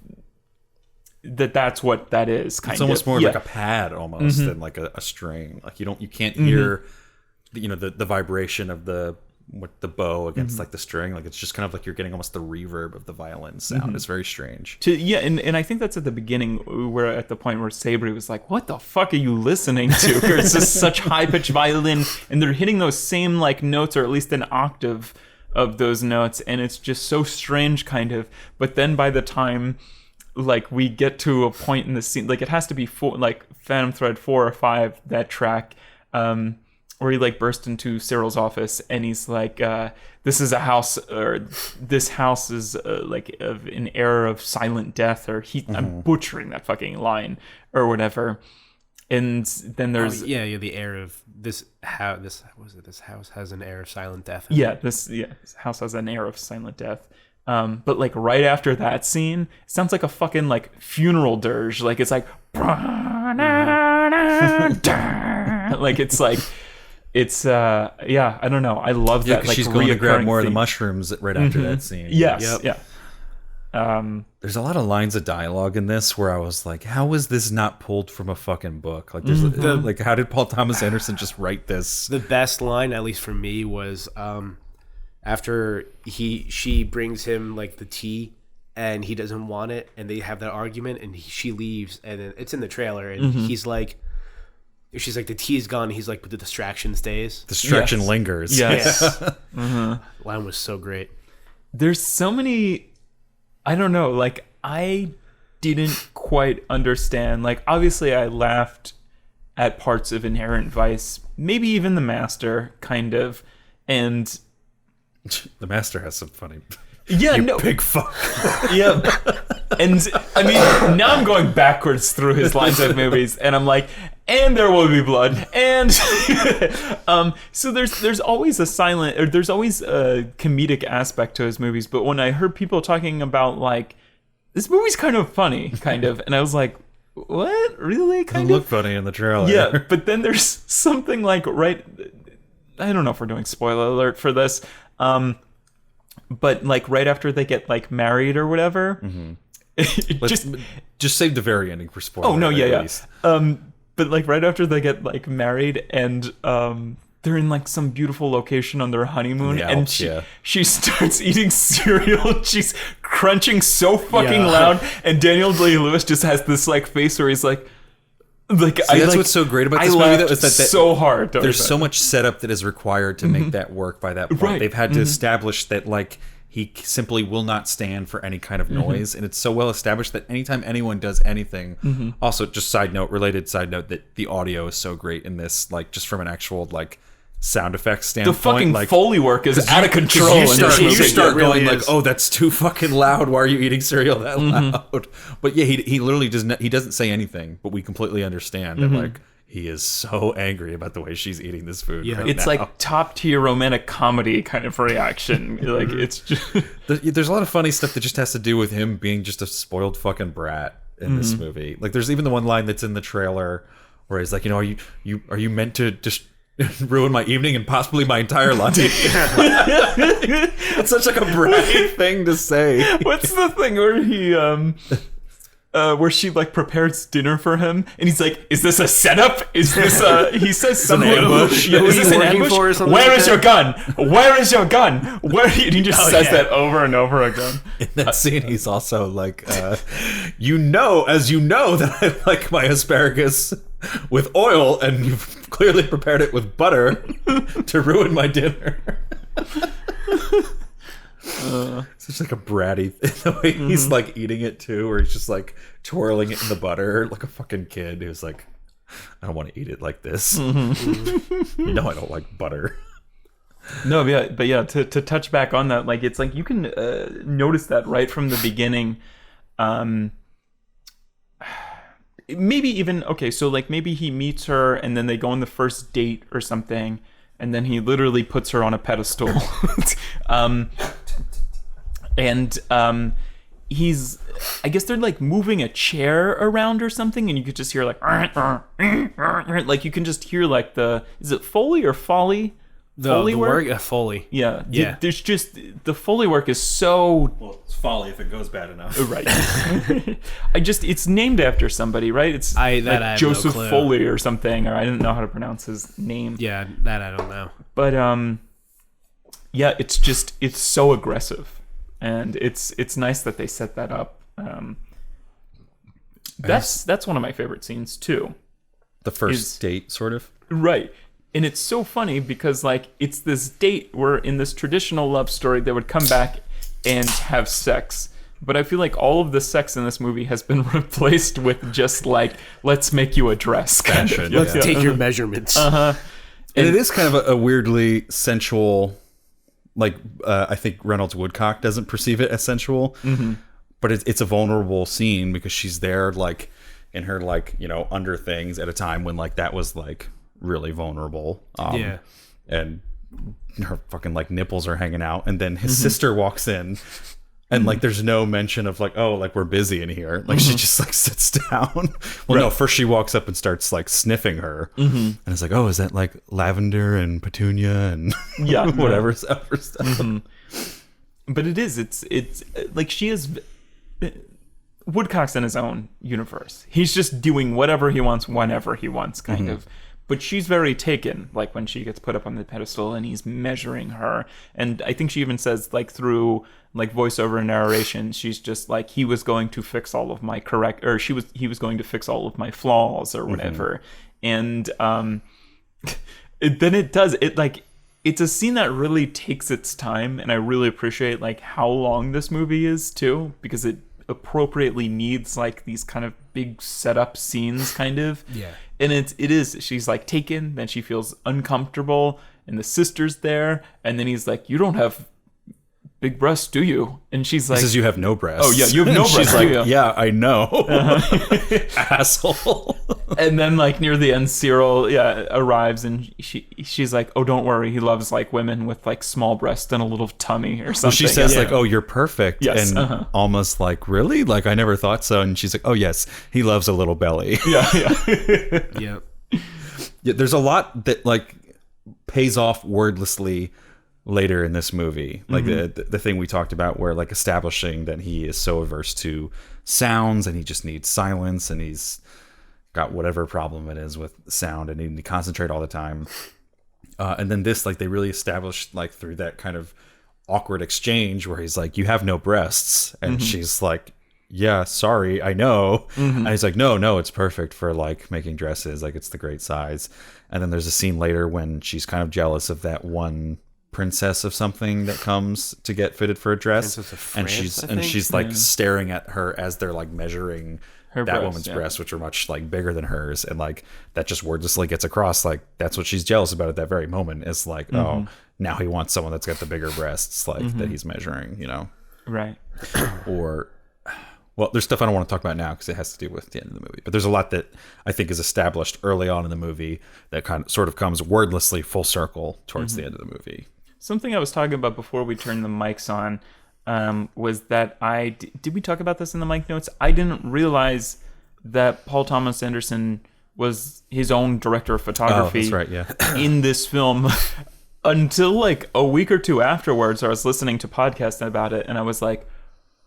that's what that is. It's almost more like a pad almost than like a string. Like you can't hear the vibration of the bow against like the string. Like it's just kind of like you're getting almost the reverb of the violin sound. It's very strange. And I think that's at the beginning, where at the point where Sabri was like, what the fuck are you listening to? Where it's just such high pitched violin, and they're hitting those same like notes, or at least an octave of those notes, and it's just so strange, kind of. But then by the time like we get to a point in the scene, like it has to be like Phantom Thread 4 or 5, that track, where he like bursts into Cyril's office and he's like, this is a house, or this house is like of an era of silent death, or I'm butchering that fucking line or whatever. And then there's the air of this house. This house has an air of silent death. This house has an air of silent death. But like right after that scene, it sounds like a fucking like funeral dirge. Like it's like, like it's like. It's I don't know. I love that. Like she's going to grab more theme. of the mushrooms right after that scene. Yes, Yep. yeah. There's a lot of lines of dialogue in this where I was like, how is this not pulled from a fucking book? Like, there's like, how did Paul Thomas Anderson just write this? The best line, at least for me, was after she brings him like the tea and he doesn't want it, and they have that argument, and she leaves, and then it's in the trailer, and he's like. She's like, the tea's gone. He's like, but the distraction stays. Distraction lingers. Yes. Line was so great. There's so many, I don't know, like, I didn't quite understand. Like, obviously, I laughed at parts of Inherent Vice, maybe even The Master, kind of. And The Master has some funny... Yeah, big fuck. Yeah. And I mean, now I'm going backwards through his lines of movies, and I'm like, and there will be blood, and so there's always there's always a comedic aspect to his movies. But when I heard people talking about like, this movie's kind of funny, kind of, and I was like, what? Really? It looked funny in the trailer. Yeah, but then there's something like I don't know if we're doing spoiler alert for this. But like right after they get like married or whatever, just save the very ending for spoiler. Oh no, yeah. Least. But like right after they get like married, and they're in like some beautiful location on their honeymoon, and she starts eating cereal. She's crunching so fucking loud, and Daniel Day-Lewis just has this like face where he's like. That's what's so great about this movie, though, is that so hard. There's so much setup that is required to make that work. By that point, Right. They've had to establish that like he simply will not stand for any kind of noise, and it's so well established that anytime anyone does anything. Also, just related side note, that the audio is so great in this, like just from an actual like sound effects standpoint. The fucking like, Foley work is out of control. You start really going like, oh, that's too fucking loud. Why are you eating cereal that loud? But yeah, he literally doesn't say anything, but we completely understand that like he is so angry about the way she's eating this food. Yeah. It's now. like top tier romantic comedy kind of reaction. Like it's just there's a lot of funny stuff that just has to do with him being just a spoiled fucking brat in this movie. Like there's even the one line that's in the trailer where he's like, are you meant to just ruin my evening and possibly my entire life? It's such like a bratty thing to say. What's the thing where he where she like prepares dinner for him, and he's like, "Is this a setup? Is this a?" He says something. ambush? Is this an ambush? For or something Where like is that? your gun? Where is your gun? Where? He just says that over and over again. In that scene, he's also like, as you know that I like my asparagus with oil, and you've clearly prepared it with butter to ruin my dinner. Such like a bratty the way he's like eating it too, where he's just like twirling it in the butter like a fucking kid who's like, I don't want to eat it like this. I don't like butter. No, but yeah, to touch back on that, like it's like you can notice that right from the beginning. Maybe even so like maybe he meets her and then they go on the first date or something, and then he literally puts her on a pedestal. He's, I guess they're like moving a chair around or something, and you could just hear like you can just hear like is it Foley or Foley? Foley work? Foley. Yeah. Yeah. There's just, the Foley work is so... Well, it's folly if it goes bad enough. Right. It's named after somebody, right? It's I have Joseph no clue. Foley or something, or I didn't know how to pronounce his name. Yeah, that I don't know. But, yeah, it's so aggressive. And it's nice that they set that up. That's one of my favorite scenes, too. The first date, sort of. Right. And it's so funny because, like, it's this date where in this traditional love story, they would come back and have sex. But I feel like all of the sex in this movie has been replaced with just, like, let's make you a dress. Kind of. Let's take your measurements. Uh-huh. And it is kind of a weirdly sensual, like, I think Reynolds Woodcock doesn't perceive it as sensual. Mm-hmm. But it's a vulnerable scene because she's there, like, in her, like, you know, under things at a time when, like, that was, like, really vulnerable. And her fucking, like, nipples are hanging out. And then his sister walks in. And, like, there's no mention of, like, oh, like, we're busy in here. Like, she just, like, sits down. Well, no, first she walks up and starts, like, sniffing her. And it's like, oh, is that, like, lavender and petunia and whatever stuff. But it is. It's like, she is... Woodcock's in his own universe. He's just doing whatever he wants, whenever he wants, kind of. But she's very taken, like, when she gets put up on the pedestal and he's measuring her. And I think she even says, like, through, like, voiceover and narration, she's just like, he was going to fix all of my he was going to fix all of my flaws or whatever. And then it's a scene that really takes its time. And I really appreciate, like, how long this movie is, too, because it appropriately needs, like, these kind of big setup scenes, kind of. Yeah. And it is, she's, like, taken, then she feels uncomfortable, and the sister's there, and then he's like, you don't have big breasts, do you? And she's like... He says you have no breasts. Oh, yeah, you have no breasts, she's like, do you? yeah, I know. Asshole. And then, like, near the end, Cyril arrives, and she's like, oh, don't worry, he loves, like, women with, like, small breasts and a little tummy or something. Well, she says, like, oh, you're perfect. Yes, and almost like, really? Like, I never thought so. And she's like, oh, yes, he loves a little belly. Yeah. Yeah, there's a lot that, like, pays off wordlessly later in this movie, like the thing we talked about, where, like, establishing that he is so averse to sounds and he just needs silence, and he's got whatever problem it is with sound and needing to concentrate all the time. And then this, like, they really established, like, through that kind of awkward exchange where he's like, you have no breasts, and she's like, yeah, sorry, I know. And he's like, no, it's perfect for, like, making dresses, like, it's the great size. And then there's a scene later when she's kind of jealous of that one princess of something that comes to get fitted for a dress, France, and she's like staring at her as they're, like, measuring her that breasts, woman's breasts, which are much, like, bigger than hers, and, like, that just wordlessly gets across, like, that's what she's jealous about at that very moment, is like, oh, now he wants someone that's got the bigger breasts, like, that he's measuring, you know, Right. Or, well, there's stuff I don't want to talk about now because it has to do with the end of the movie. But there's a lot that I think is established early on in the movie that sort of comes wordlessly full circle towards the end of the movie. Something I was talking about before we turned the mics on was that did we talk about this in the mic notes? I didn't realize that Paul Thomas Anderson was his own director of photography. Oh, that's right, yeah. In this film until, like, a week or two afterwards. I was listening to podcasts about it, and I was like,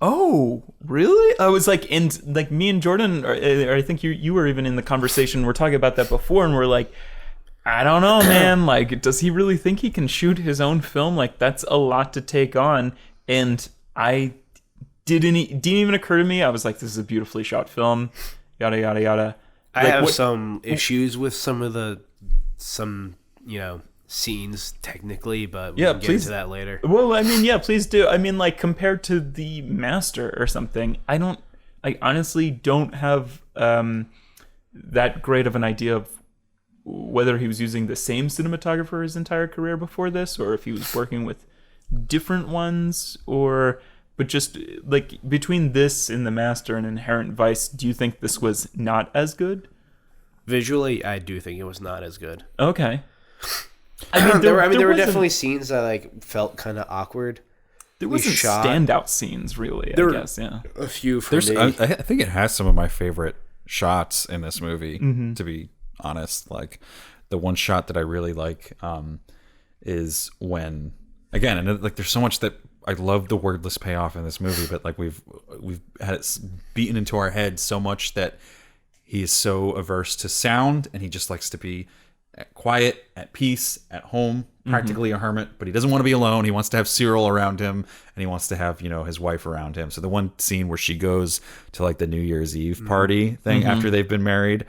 oh, really? I was like, and, like, me and Jordan, or I think you were even in the conversation, we're talking about that before, and we're like, I don't know, man. Like, does he really think he can shoot his own film? Like, that's a lot to take on. And I didn't even occur to me. I was like, this is a beautifully shot film, yada, yada, yada. I have some issues with some you know, scenes technically, but we can get into that later. Well, I mean, yeah, please do. I mean, like, compared to The Master or something, I honestly don't have that great of an idea of whether he was using the same cinematographer his entire career before this, or if he was working with different ones, but just, like, between this and The Master and Inherent Vice, do you think this was not as good? Visually, I do think it was not as good. Okay. There were definitely scenes that, like, felt kind of awkward. There wasn't standout scenes, really, I guess, yeah. A few for me. I think it has some of my favorite shots in this movie, to be honest. Like, the one shot that I really like is when, again, and, like, there's so much that I love the wordless payoff in this movie, but, like, we've had it beaten into our head so much that he is so averse to sound, and he just likes to be quiet, at peace, at home, practically a hermit, but he doesn't want to be alone. He wants to have Cyril around him, and he wants to have, you know, his wife around him. So the one scene where she goes to, like, the New Year's Eve party thing after they've been married,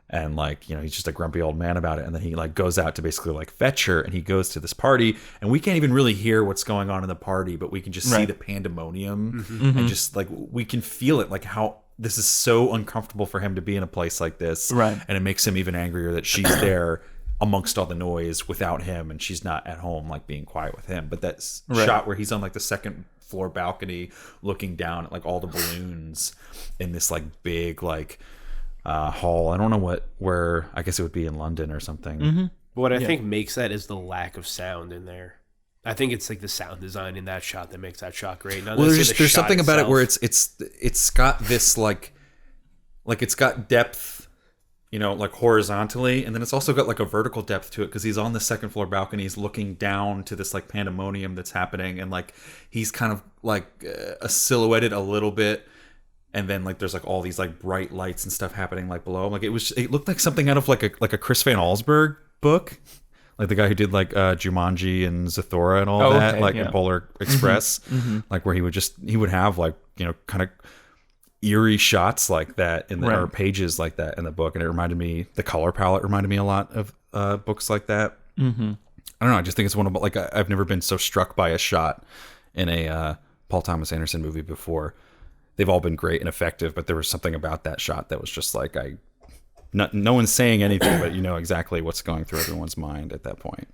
and like, you know, he's just a grumpy old man about it. And then he like goes out to basically like fetch her, and he goes to this party, and we can't even really hear what's going on in the party, but we can just see the pandemonium, and just like we can feel it, like how this is so uncomfortable for him to be in a place like this, Right. and it makes him even angrier that she's there amongst all the noise without him, and she's not at home like being quiet with him. But that shot where he's on like the second floor balcony looking down at like all the balloons in this like big like hall. I don't know where, I guess it would be in London or something. But what I think makes that is the lack of sound in there. I think it's like the sound design in that shot that makes that shot great. Not Well, necessarily there's the shot something about it itself. where it's got this like it's got depth, you know, like horizontally, and then it's also got like a vertical depth to it, because he's on the second floor balcony, he's looking down to this like pandemonium that's happening, and like he's kind of like silhouetted a little bit, and then like there's like all these like bright lights and stuff happening like below him. Like it looked like something out of like a Chris Van Allsburg book, like the guy who did like Jumanji and Zathura and all that, like in Polar Express, like where he would have like, you know, kind of eerie shots like that in the or pages like that in the book. And it reminded me, the color palette reminded me a lot of books like that. I don't know, I just think it's one of, like, I've never been so struck by a shot in a Paul Thomas Anderson movie before. They've all been great and effective, but there was something about that shot that was just like, no one's saying anything, but you know exactly what's going through everyone's mind at that point.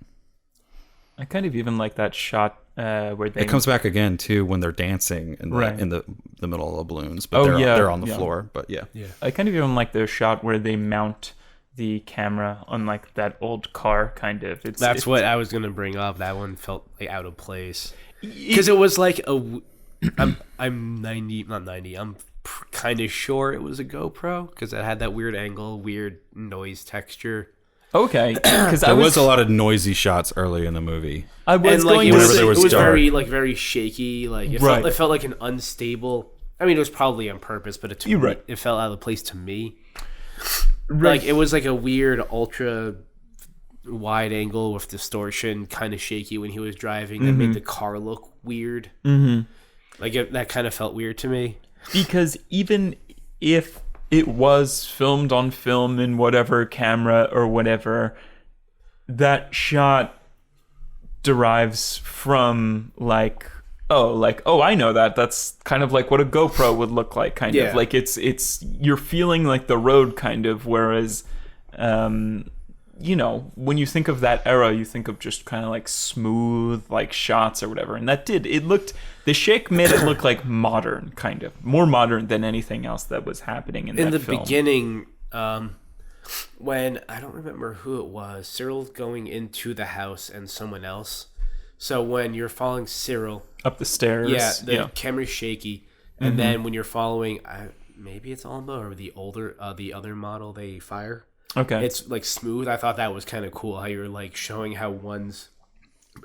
I kind of even like that shot where they... It comes back again too when they're dancing in the middle of the balloons, but they're on the floor. But yeah, I kind of even like the shot where they mount the camera on like that old car. Kind of. That's what I was gonna bring up. That one felt like out of place because it was like I'm 90, not 90. I'm kind of sure it was a GoPro because it had that weird angle, weird noise texture. Okay, because there was a lot of noisy shots early in the movie. I was like, going it to was, say, it was dark. very shaky. Like it felt like an unstable. I mean, it was probably on purpose, but it felt out of place to me. Right. Like it was like a weird ultra wide angle with distortion, kind of shaky when he was driving. That made the car look weird. Like that kind of felt weird to me. Because even if it was filmed on film in whatever camera or whatever, that shot derives from I know that's kind of like what a GoPro would look like, kind of like it's you're feeling like the road, kind of, whereas you know, when you think of that era, you think of just kind of like smooth like shots or whatever, and the shake made it look like modern, kind of more modern than anything else that was happening in the film. Beginning, when I don't remember who it was, Cyril going into the house and someone else. So when you're following Cyril up the stairs, the camera's shaky, and then when you're following, maybe it's Alma or the other model they fire. Okay, it's like smooth. I thought that was kind of cool how you're like showing how one's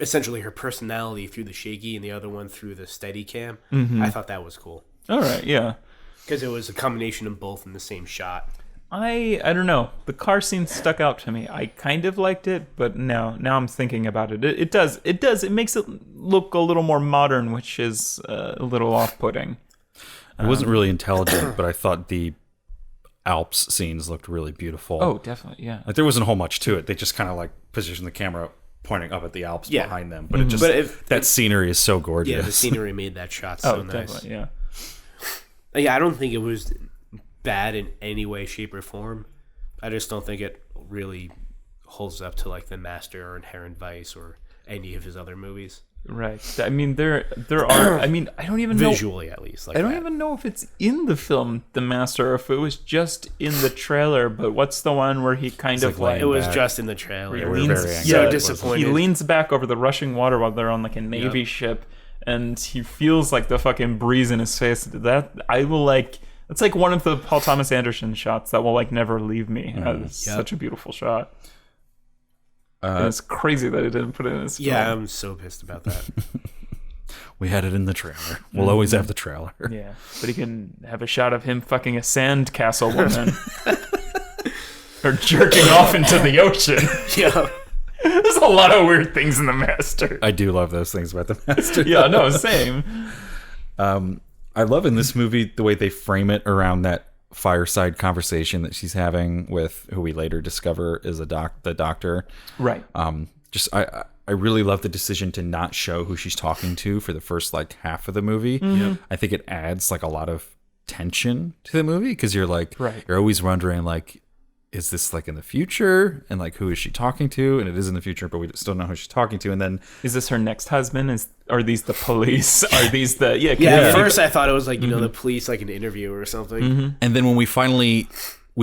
essentially her personality through the shaky and the other one through the steady cam. I thought that was cool. All right, yeah, because it was a combination of both in the same shot. I don't know. The car scene stuck out to me. I kind of liked it, but now I'm thinking about it. It does. It makes it look a little more modern, which is a little off-putting. It wasn't really intelligent, but I thought the Alps scenes looked really beautiful. Oh, definitely, yeah. Like there wasn't a whole much to it. They just kind of like positioned the camera pointing up at the Alps behind them. But that scenery is so gorgeous. Yeah, the scenery made that shot so nice. Definitely, yeah. Yeah, I don't think it was bad in any way, shape, or form. I just don't think it really holds up to like The Master or Inherent Vice or any of his other movies. Right. I mean, there are. I mean, I don't even know visually, at least. Like I don't even know if it's in the film The Master or if it was just in the trailer. But what's the one where he kind of like it was just in the trailer. Yeah, we're very angry. So disappointed. He leans back over the rushing water while they're on like a Navy ship, and he feels like the fucking breeze in his face. That I will like. It's like one of the Paul Thomas Anderson shots that will like never leave me. It's such a beautiful shot. And it's crazy that he didn't put it in his film. Yeah, I'm so pissed about that. We had it in the trailer. We'll always have the trailer. Yeah, but he can have a shot of him fucking a sandcastle woman. Or jerking off into the ocean. Yeah. There's a lot of weird things in The Master. I do love those things about The Master. Yeah, no, same. I love in this movie the way they frame it around that fireside conversation that she's having with who we later discover is the doctor. Right. Just I really love the decision to not show who she's talking to for the first like half of the movie. I think it adds like a lot of tension to the movie because you're like you're always wondering like, is this like in the future, and like who is she talking to, and it is in the future, but we still don't know who she's talking to. And then is this her next husband? Are these the police? Are these the At first I thought it was like the police, like an interview or something. And then when we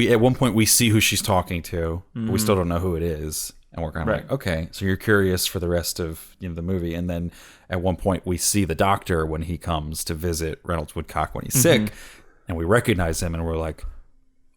at one point we see who she's talking to, but we still don't know who it is, and we're kind of like, okay, so you're curious for the rest of the movie. And then at one point we see the doctor when he comes to visit Reynolds Woodcock when he's sick, and we recognize him, and we're like,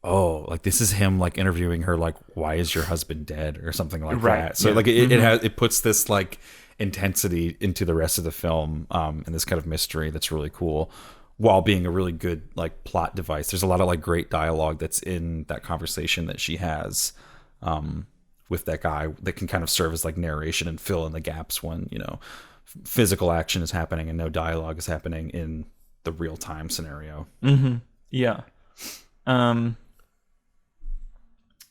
oh, like this is him like interviewing her, like, why is your husband dead or something like that. So like it puts this like intensity into the rest of the film, and this kind of mystery that's really cool, while being a really good like plot device. There's a lot of like great dialogue that's in that conversation that she has with that guy that can kind of serve as like narration and fill in the gaps when physical action is happening and no dialogue is happening in the real time scenario.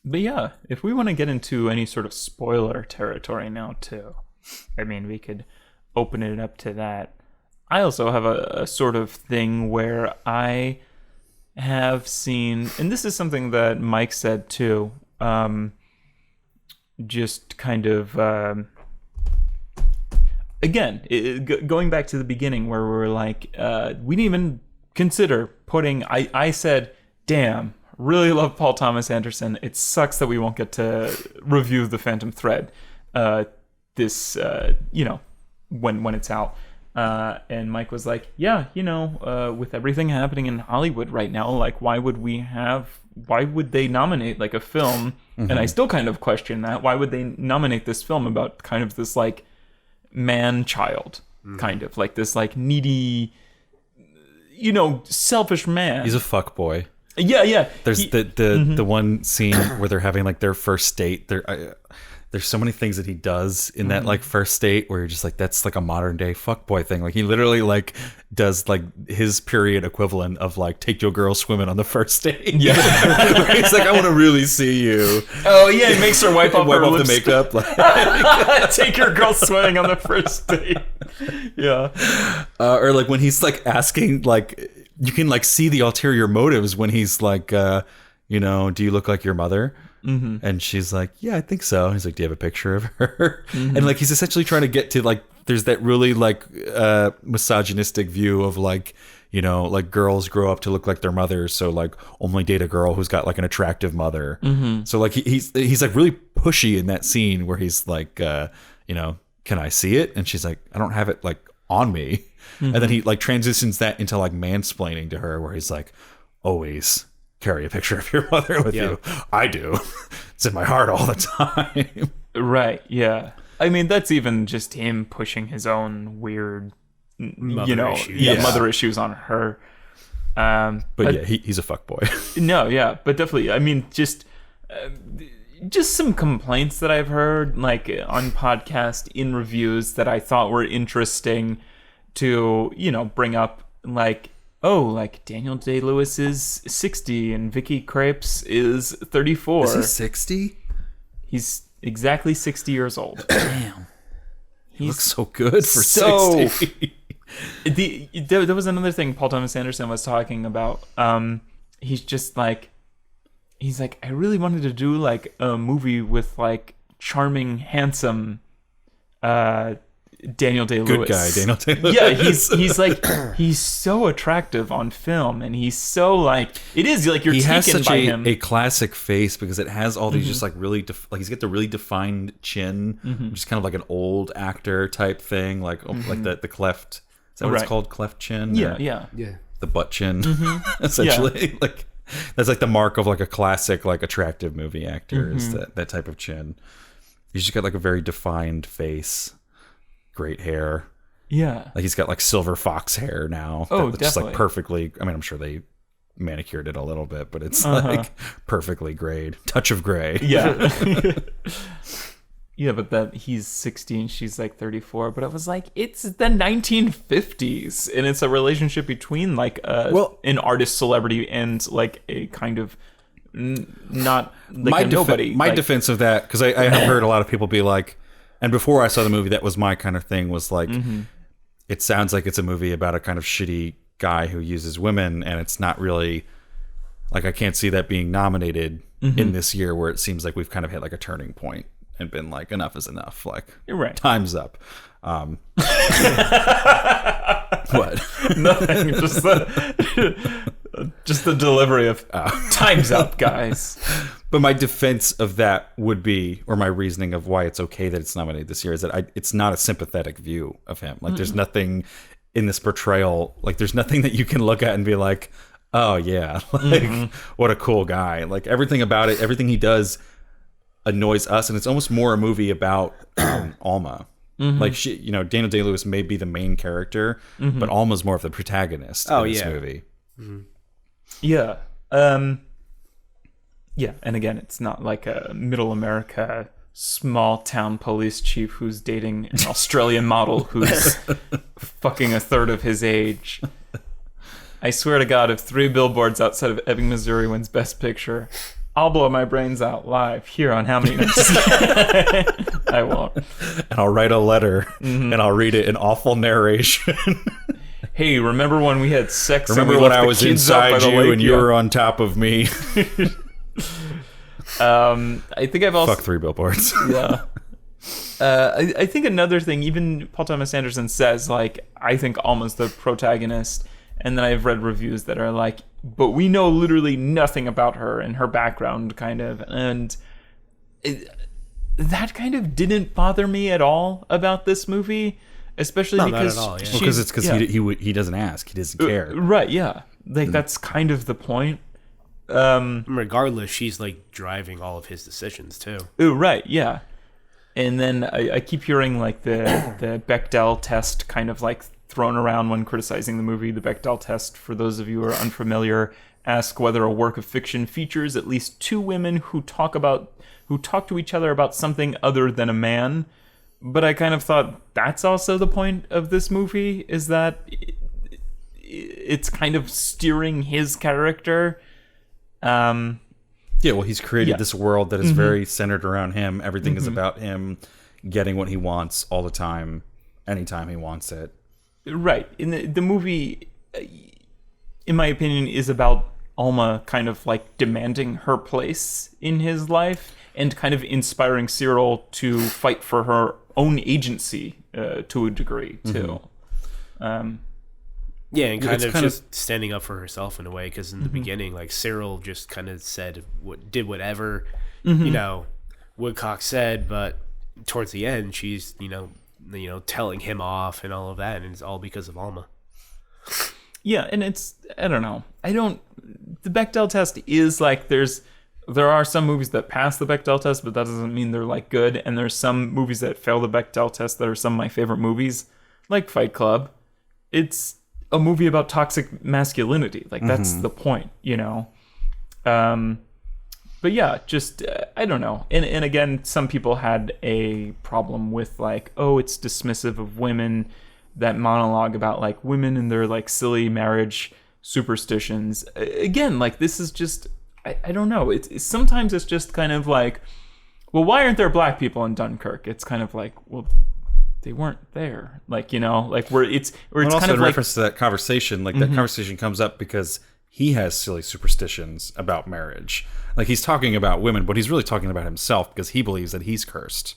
But yeah, if we want to get into any sort of spoiler territory now too, I mean, we could open it up to that. I also have a sort of thing where I have seen, and this is something that Mike said too, just kind of, again, going back to the beginning where we were like, we didn't even consider putting, I said, damn, really love Paul Thomas Anderson. It sucks that we won't get to review The Phantom Thread when it's out. And Mike was like, yeah, with everything happening in Hollywood right now, like, why would they nominate like a film? And I still kind of question that. Why would they nominate this film about kind of this like man-child, kind of like this like needy, selfish man? He's a fuck boy. Yeah. There's the one scene where they're having like their first date. There's so many things that he does in that like first date where you're just like, that's like a modern day fuckboy thing. Like he literally like does like his period equivalent of like take your girl swimming on the first date. Yeah. He's like, I want to really see you. Oh yeah, he makes her wipe off the makeup. Like, take your girl swimming on the first date. Yeah. Or like when he's like asking, like you can like see the ulterior motives when he's like, do you look like your mother? And she's like, yeah, I think so. He's like, do you have a picture of her? And like he's essentially trying to get to like, there's that really like misogynistic view of like, like girls grow up to look like their mothers, so like only date a girl who's got like an attractive mother. So like he's like really pushy in that scene where he's like, can I see it? And she's like, I don't have it like on me. And then he like transitions that into like mansplaining to her, where he's like, always carry a picture of your mother with you. I do. It's in my heart all the time. Right. Yeah. I mean, that's even just him pushing his own weird, mother issues on her. But yeah, he's a fuckboy. No, yeah, but definitely. I mean, just some complaints that I've heard, like on podcast, in reviews, that I thought were interesting to, bring up, like, oh, like Daniel Day-Lewis is 60 and Vicky Krieps is 34. Is he 60? He's exactly 60 years old. Damn. He looks so good for 60. There was another thing Paul Thomas Anderson was talking about. He's like, I really wanted to do like a movie with like charming, handsome Daniel Day-Lewis. Good guy, Daniel Day-Lewis. Yeah, he's like, he's so attractive on film, and he's so like, it is like you're taken by him. He has such a classic face because it has all these just like really like he's got the really defined chin, which is kind of like an old actor type thing, like the cleft. Is that what it's called? Cleft chin? Yeah. The butt chin, essentially. Yeah. Like that's like the mark of like a classic like attractive movie actor is that type of chin. He's just got like a very defined face. Great hair. Yeah. Like he's got like silver fox hair now. Oh, that's definitely. Just like perfectly. I mean, I'm sure they manicured it a little bit, but it's like perfectly grayed. Touch of gray. Yeah. Yeah, but that he's 16, she's like 34. But I was like, it's the 1950s, and it's a relationship between like an artist celebrity and like a kind of not like nobody. My like, defense of that, because I have heard a lot of people be like, and before I saw the movie, that was my kind of thing, was like, it sounds like it's a movie about a kind of shitty guy who uses women, and it's not really, like, I can't see that being nominated in this year, where it seems like we've kind of hit like a turning point and been like, enough is enough, like, you're right, time's up. What? Nothing, just the delivery of time's up, guys. But my defense of that would be, or my reasoning of why it's okay that it's nominated this year, is that it's not a sympathetic view of him. Like, there's nothing in this portrayal, like, there's nothing that you can look at and be like, oh yeah, like, what a cool guy. Like, everything about it, everything he does annoys us, and it's almost more a movie about Alma. Like, she, you know, Daniel Day-Lewis may be the main character, but Alma's more of the protagonist in this movie. Yeah. Yeah, and again, it's not like a middle America small town police chief who's dating an Australian model who's fucking a third of his age. I swear to God, if 3 Billboards Outside of Ebbing, Missouri wins Best Picture, I'll blow my brains out live here on How Many Nights. I won't. And I'll write a letter, and I'll read it in awful narration. Hey, remember when we had sex? Remember when I was inside you and you were on top of me? I think I've also... Fuck 3 Billboards. Yeah. I think another thing, even Paul Thomas Anderson says, like, I think Alma's the protagonist, and then I've read reviews that are like, but we know literally nothing about her and her background, kind of, and that kind of didn't bother me at all about this movie, especially because he doesn't ask, he doesn't care. Right? Yeah, like that's kind of the point. Regardless, she's like driving all of his decisions too. Ooh, right, yeah. And then I keep hearing like the Bechdel test kind of like thrown around when criticizing the movie. The Bechdel test, for those of you who are unfamiliar, asks whether a work of fiction features at least 2 women who talk to each other about something other than a man. But I kind of thought that's also the point of this movie, is that it's kind of steering his character. Yeah, well, he's created this world that is very centered around him. Everything is about him getting what he wants all the time, anytime he wants it. Right. In the movie, in my opinion, is about Alma kind of like demanding her place in his life and kind of inspiring Cyril to fight for her own agency to a degree, too. Yeah, and kind of standing up for herself in a way, because in the beginning, like, Cyril just kind of did whatever, you know, Woodcock said, but towards the end, she's, you know, telling him off and all of that, and it's all because of Alma. Yeah, and it's, I don't know. The Bechdel test is like, there are some movies that pass the Bechdel test, but that doesn't mean they're like good, and there's some movies that fail the Bechdel test that are some of my favorite movies, like Fight Club. It's a movie about toxic masculinity. Like, that's the point, you know? But yeah, just, I don't know. And again, some people had a problem with, like, oh, it's dismissive of women, that monologue about, like, women and their, like, silly marriage superstitions. Again, like, this is just, I don't know. Sometimes it's just kind of like, well, why aren't there black people in Dunkirk? It's kind of like, well, they weren't there, like, you know, like it's kind of in like reference to that conversation, like that conversation comes up because he has silly superstitions about marriage. Like, he's talking about women, but he's really talking about himself because he believes that he's cursed.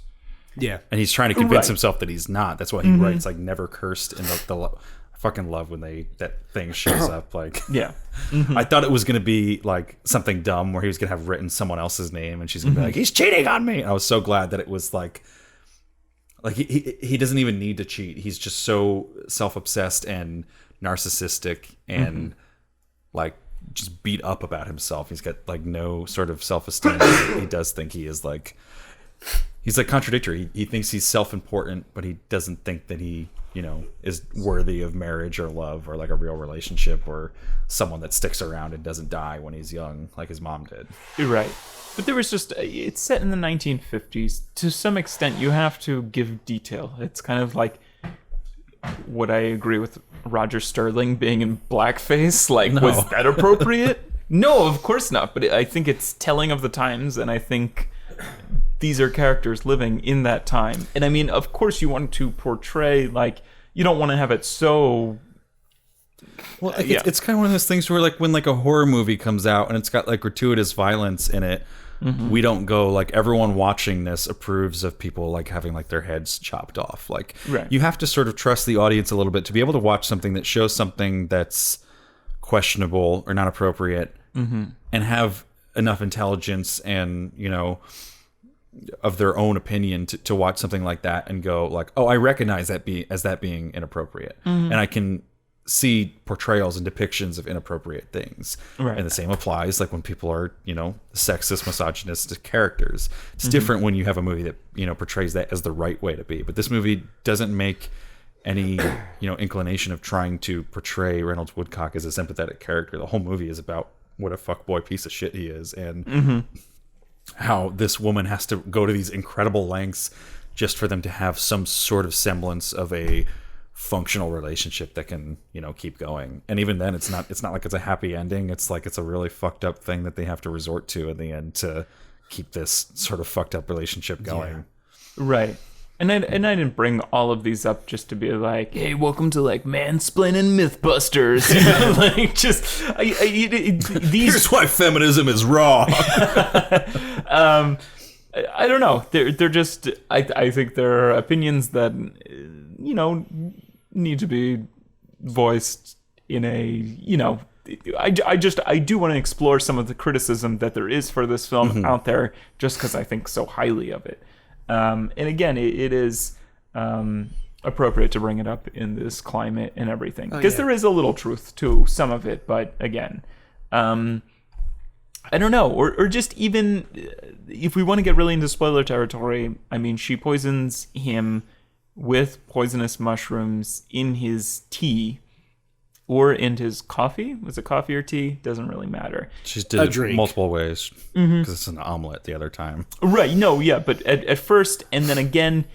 Yeah, and he's trying to convince himself that he's not. That's why he writes like "never cursed" in the I fucking love when that thing shows up. Like, yeah, I thought it was gonna be like something dumb where he was gonna have written someone else's name and she's gonna be like, he's cheating on me. I was so glad that it was like he doesn't even need to cheat. He's just so self-obsessed and narcissistic and like just beat up about himself. He's got like no sort of self-esteem. He does think he is like, he's like contradictory. He thinks he's self-important, but he doesn't think that he is worthy of marriage or love or like a real relationship, or someone that sticks around and doesn't die when he's young like his mom did. You're right. But there was just, it's set in the 1950s. To some extent, you have to give detail. It's kind of like, would I agree with Roger Sterling being in blackface? Like, No. was that appropriate? No, of course not. But I think it's telling of the times, and I think these are characters living in that time. And I mean, of course, you want to portray, like, you don't want to have it so... Well, it's kind of one of those things where, like, when like a horror movie comes out and it's got like gratuitous violence in it, we don't go like everyone watching this approves of people like having like their heads chopped off. Like, you have to sort of trust the audience a little bit to be able to watch something that shows something that's questionable or not appropriate, and have enough intelligence and of their own opinion to watch something like that and go like, oh, I recognize that being inappropriate, and I can see portrayals and depictions of inappropriate things. Right. And the same applies like when people are sexist, misogynistic characters. It's different when you have a movie that portrays that as the right way to be. But this movie doesn't make any inclination of trying to portray Reynolds Woodcock as a sympathetic character. The whole movie is about what a fuckboy piece of shit he is, and how this woman has to go to these incredible lengths just for them to have some sort of semblance of a functional relationship that can keep going. And even then, it's not like it's a happy ending. It's like it's a really fucked up thing that they have to resort to in the end to keep this sort of fucked up relationship going. Right. And I didn't bring all of these up just to be like, hey, welcome to like Mansplaining Mythbusters. Like just these. Here's why feminism is wrong. I don't know. They're just. I think there are opinions that need to be voiced in a I do want to explore some of the criticism that there is for this film out there, just because I think so highly of it. And again, it is appropriate to bring it up in this climate and everything, because there is a little truth to some of it. But again, I don't know, or just even if we want to get really into spoiler territory, I mean, she poisons him with poisonous mushrooms in his tea or in his coffee. Was it coffee or tea? Doesn't really matter. She's did it multiple ways because it's an omelet the other time. Right. No, yeah. But at first, and then again,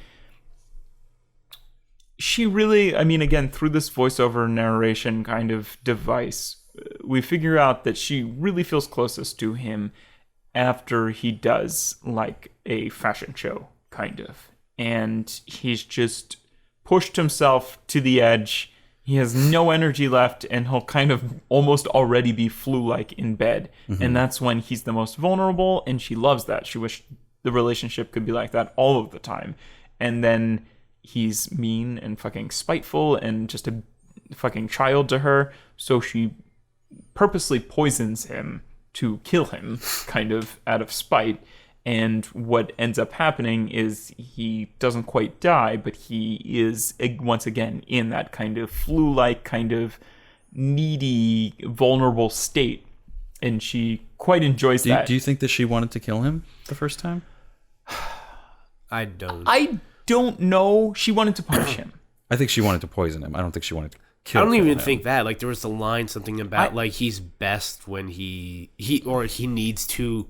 she really, I mean, again, through this voiceover narration kind of device, we figure out that she really feels closest to him after he does like a fashion show, kind of. And he's just pushed himself to the edge. He has no energy left, and he'll kind of almost already be flu-like in bed. And that's when he's the most vulnerable, and she loves that. She wished the relationship could be like that all of the time. And then he's mean and fucking spiteful and just a fucking child to her. So she purposely poisons him to kill him, kind of out of spite. And what ends up happening is he doesn't quite die, but he is, once again, in that kind of flu-like, kind of needy, vulnerable state. And she quite enjoys that. Do you think that she wanted to kill him the first time? I don't. I don't know. She wanted to punish him. I think she wanted to poison him. I don't think she wanted to kill him. I don't even think that. Like, there was a line, something about, like, he's best when he needs to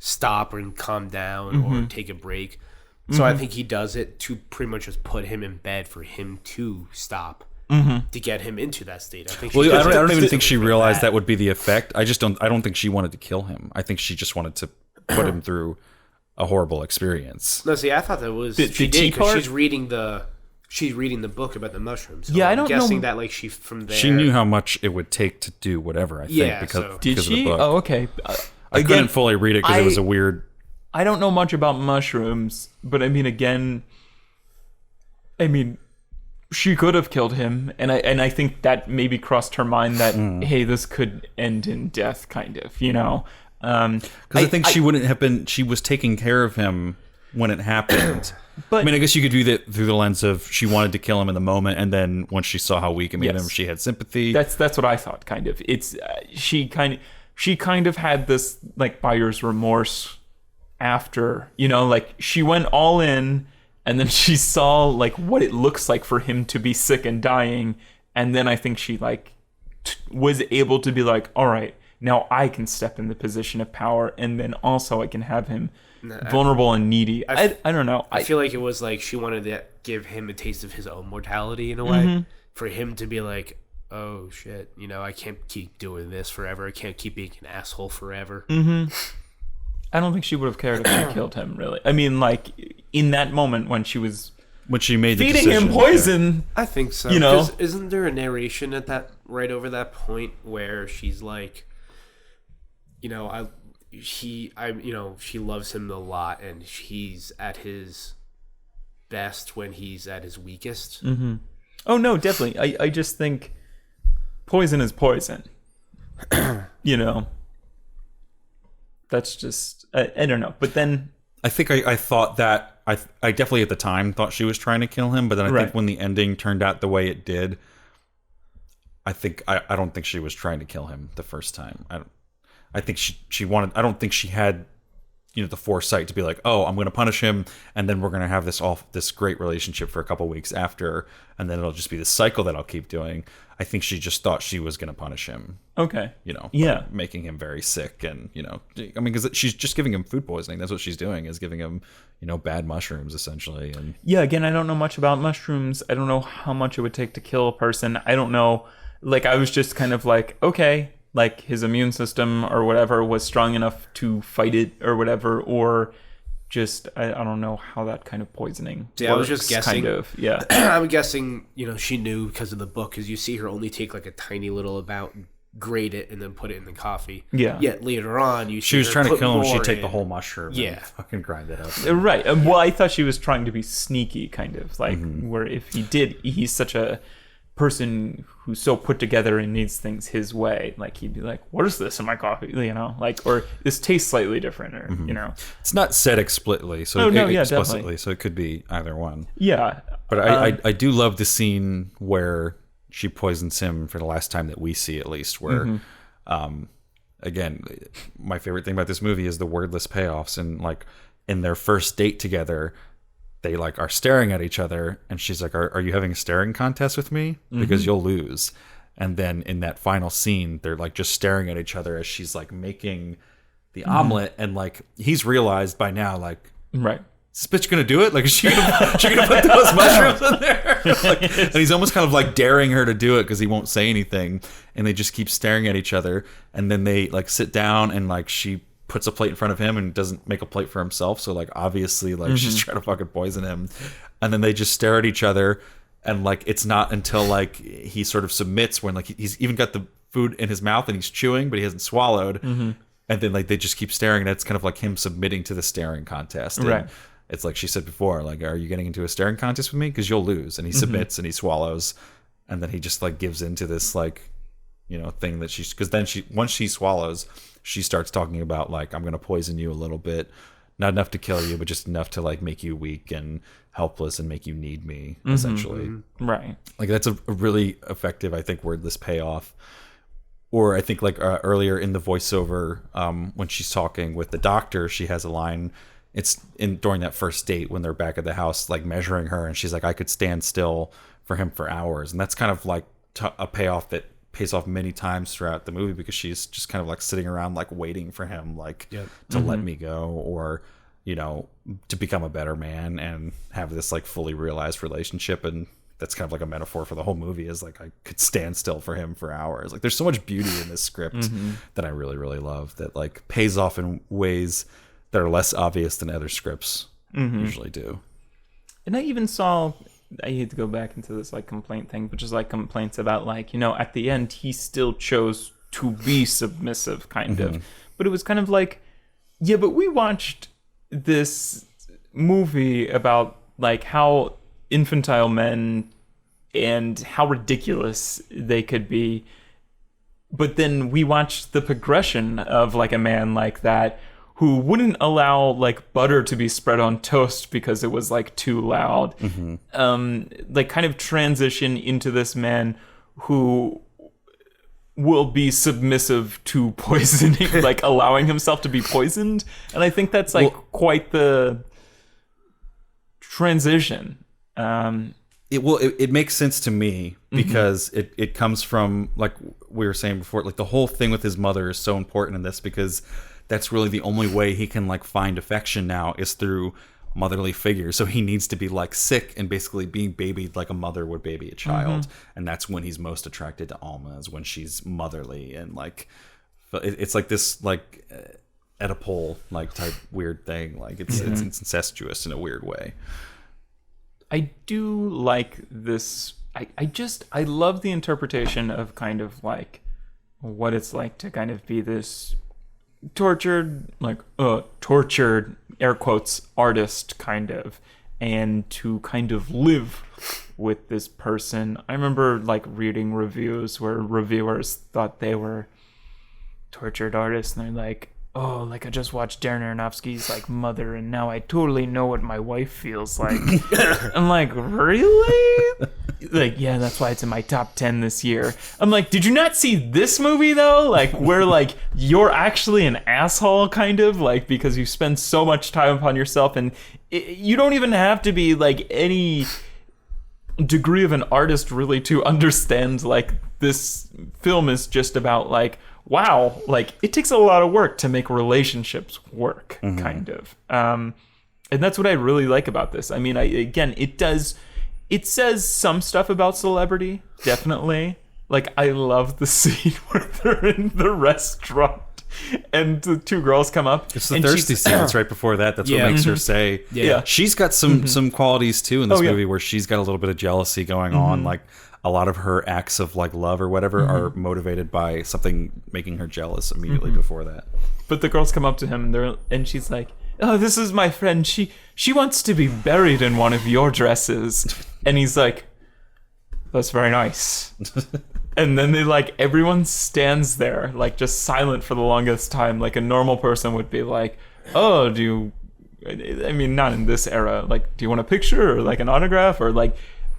stop and calm down or take a break. So I think he does it to pretty much just put him in bed for him to stop to get him into that state. I think. Well, I don't even think she realized that would be the effect. I don't think she wanted to kill him. I think she just wanted to put him through a horrible experience. No, see, I thought that was she did, because she's reading the book about the mushrooms. So yeah, I don't know. I'm guessing that like she from there. She knew how much it would take to do whatever. I think because did because she? Of the book. Oh, okay. I couldn't fully read it because it was a weird. I don't know much about mushrooms, but I mean, again, she could have killed him, and I think that maybe crossed her mind that hey, this could end in death, kind of, Because I think she wouldn't have been. She was taking care of him when it happened. But I mean, I guess you could view that through the lens of she wanted to kill him in the moment, and then once she saw how weak it made him, she had sympathy. That's what I thought. Kind of, it's she kind of had this like buyer's remorse after, like she went all in and then she saw like what it looks like for him to be sick and dying, and then I think she like was able to be like, all right, now I can step in the position of power, and then also I can have him vulnerable and needy. I don't know. I feel like it was like she wanted to give him a taste of his own mortality in a way, for him to be like, oh shit, you know, I can't keep doing this forever. I can't keep being an asshole forever. I don't think she would have cared if she killed him, really. I mean, like, in that moment when she made the feeding him poison. I think so. You know? Isn't there a narration at that right over that point where she's like, you know, she loves him a lot, and he's at his best when he's at his weakest. Oh no, definitely. I just think poison is poison. You know, that's just I don't know. But then I think I thought that I definitely at the time thought she was trying to kill him, but then I think when the ending turned out the way it did, I don't think she was trying to kill him the first time. I think she wanted. I don't think she had, you know, the foresight to be like, oh, I'm going to punish him, and then we're going to have this great relationship for a couple weeks after, and then it'll just be this cycle that I'll keep doing. I think she just thought she was going to punish him. Okay. You know. Yeah. Making him very sick, and you know, I mean, because she's just giving him food poisoning. That's what she's doing, is giving him, you know, bad mushrooms essentially. And yeah, again, I don't know much about mushrooms. I don't know how much it would take to kill a person. I don't know. Like, I was just kind of like, okay. Like his immune system or whatever was strong enough to fight it or whatever, or just I don't know how that kind of poisoning works, I was just guessing. Kind of, yeah. I'm guessing, you know, she knew because of the book, because you see her only take like a tiny little amount, grate it, and then put it in the coffee. Yeah. Yet later on, she was trying to kill him. She'd take the whole mushroom. Yeah. And fucking grind it up. Right. Well, I thought she was trying to be sneaky, kind of like where if he's such a person who's so put together and needs things his way, like he'd be like, what is this in my coffee, you know, like, or this tastes slightly different, or you know, it's not said explicitly, so explicitly, so it could be either one. Yeah, but I do love the scene where she poisons him for the last time that we see, at least, where again, my favorite thing about this movie is the wordless payoffs, and like in their first date together, they like are staring at each other, and she's like, are you having a staring contest with me? Because you'll lose. And then in that final scene, they're like just staring at each other as she's like making the omelet, and like he's realized by now, like, right, is this bitch gonna do it? Like, is she gonna put those mushrooms in there? Like, and he's almost kind of like daring her to do it because he won't say anything, and they just keep staring at each other. And then they like sit down, and like she puts a plate in front of him and doesn't make a plate for himself, so like obviously like she's trying to fucking poison him. And then they just stare at each other, and like it's not until like he sort of submits, when like he's even got the food in his mouth and he's chewing but he hasn't swallowed, and then like they just keep staring, and it's kind of like him submitting to the staring contest. And right, it's like she said before, like, are you getting into a staring contest with me? Because you'll lose. And he submits and he swallows, and then he just like gives into this like, you know, thing that she's, because then once she swallows, she starts talking about like, I'm going to poison you a little bit, not enough to kill you, but just enough to like make you weak and helpless and make you need me, essentially. Right. Like that's a really effective, I think, wordless payoff. Or I think like earlier in the voiceover, when she's talking with the doctor, she has a line. It's during that first date when they're back at the house, like measuring her, and she's like, I could stand still for him for hours. And that's kind of like a payoff that pays off many times throughout the movie, because she's just kind of like sitting around like waiting for him, like to let me go, or you know, to become a better man and have this like fully realized relationship. And that's kind of like a metaphor for the whole movie, is like I could stand still for him for hours. Like there's so much beauty in this script that I really, really love, that like pays off in ways that are less obvious than other scripts usually do. And I even saw, I hate to go back into this like complaint thing, but just like complaints about like, you know, at the end he still chose to be submissive, kind of. But it was kind of like, yeah, but we watched this movie about like how infantile men and how ridiculous they could be. But then we watched the progression of like a man like that who wouldn't allow like butter to be spread on toast because it was like too loud. Like kind of transition into this man who will be submissive to poisoning, like allowing himself to be poisoned. And I think that's like quite the transition. It makes sense to me because it comes from, like we were saying before, like the whole thing with his mother is so important in this, because that's really the only way he can like find affection now is through motherly figures. So he needs to be like sick and basically being babied like a mother would baby a child, and that's when he's most attracted to Alma, is when she's motherly and like it's like this like Oedipal like type weird thing. Like it's incestuous in a weird way. I do like this. I love the interpretation of kind of like what it's like to kind of be this tortured air quotes artist kind of, and to kind of live with this person. I remember like reading reviews where reviewers thought they were tortured artists, and they're like, oh, like I just watched Darren Aronofsky's like Mother, and now I totally know what my wife feels like. I'm like, really? Like, yeah, that's why it's in my top 10 this year. I'm like, did you not see this movie though? Like, where like you're actually an asshole, kind of like, because you spend so much time upon yourself, and you don't even have to be like any degree of an artist really to understand like this film is just about like, wow, like it takes a lot of work to make relationships work, kind of. And that's what I really like about this. I mean, it says some stuff about celebrity, definitely. Like, I love the scene where they're in the restaurant and the two girls come up. It's the thirsty scene. It's right before that. That's what makes her say. Yeah. She's got some qualities too in this movie where she's got a little bit of jealousy going on. Like, a lot of her acts of like love or whatever are motivated by something making her jealous immediately before that. But the girls come up to him and she's like, oh, this is my friend. She wants to be buried in one of your dresses. And he's like, that's very nice. And then everyone stands there, like just silent for the longest time. Like a normal person would be like, oh, I mean, not in this era. Like, do you want a picture or like an autograph or like,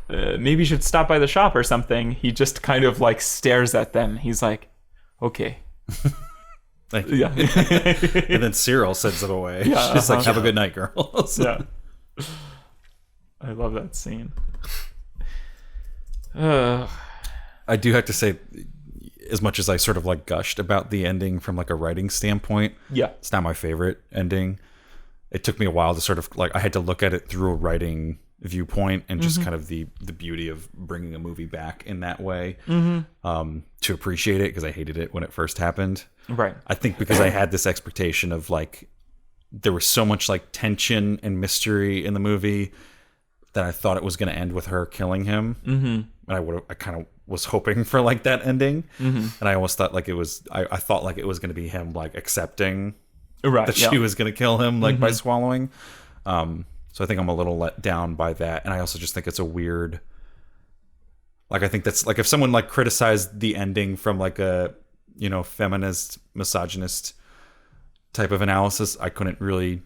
maybe you should stop by the shop or something. He just kind of like stares at them. He's like, okay. Thank you. Yeah. And then Cyril sends it away. Yeah, She's like, have a good night, girls. Yeah. I love that scene. I do have to say, as much as I sort of like gushed about the ending from like a writing standpoint, it's not my favorite ending. It took me a while to sort of like, I had to look at it through a writing viewpoint and just kind of the beauty of bringing a movie back in that way, to appreciate it, because I hated it when it first happened. Right. I think because I had this expectation of like, there was so much like tension and mystery in the movie that I thought it was going to end with her killing him. And I kind of was hoping for like that ending. And I almost thought like it was, I thought like it was going to be him like accepting that she was going to kill him like by swallowing. So I think I'm a little let down by that. And I also just think it's a weird, like, I think that's like, if someone like criticized the ending from like a, feminist, misogynist type of analysis, I can't really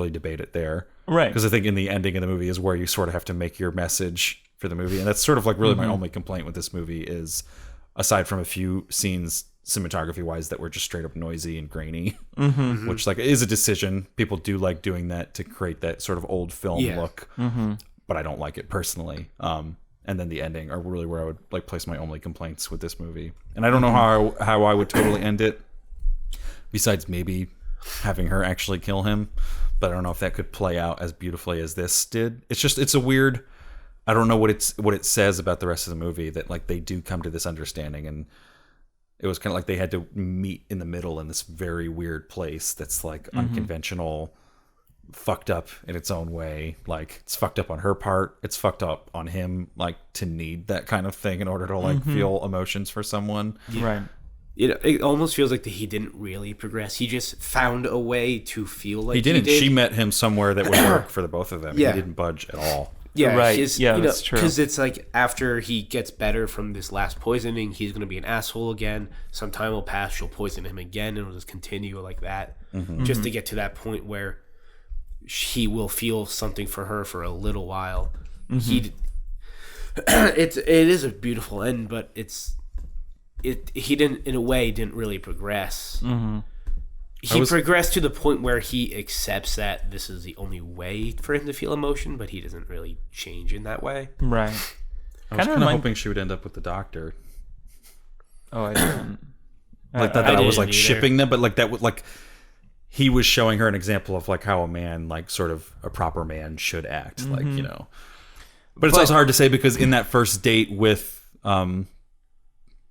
debate it there. Right. Because I think in the ending of the movie is where you sort of have to make your message for the movie. And that's sort of like really my only complaint with this movie is, aside from a few scenes cinematography wise that were just straight up noisy and grainy, which like is a decision. People do like doing that to create that sort of old film look, but I don't like it personally. And then the ending are really where I would like place my only complaints with this movie. And I don't know how I would totally end it, besides maybe having her actually kill him, but I don't know if that could play out as beautifully as this did. It's a weird, I don't know what it says about the rest of the movie that like they do come to this understanding, and it was kind of like they had to meet in the middle in this very weird place that's like unconventional, fucked up in its own way. Like, it's fucked up on her part, it's fucked up on him, like, to need that kind of thing in order to like feel emotions for someone. Right. It almost feels like that he didn't really progress. He just found a way to feel like he didn't. did. She met him somewhere that would work for the both of them. He didn't budge at all. Yeah, right. That's true. Because it's like after he gets better from this last poisoning, he's going to be an asshole again. Some time will pass, she'll poison him again, and it'll just continue like that, just to get to that point where he will feel something for her for a little while. It is a beautiful end, but he didn't, in a way, didn't really progress. He progressed to the point where he accepts that this is the only way for him to feel emotion, but he doesn't really change in that way. Right. I was kind of hoping she would end up with the doctor. Oh, I didn't. Like that I was like shipping them, but like that would like he was showing her an example of like how a man, like sort of a proper man should act, Mm-hmm. like, you know. But it's also hard to say because in that first date with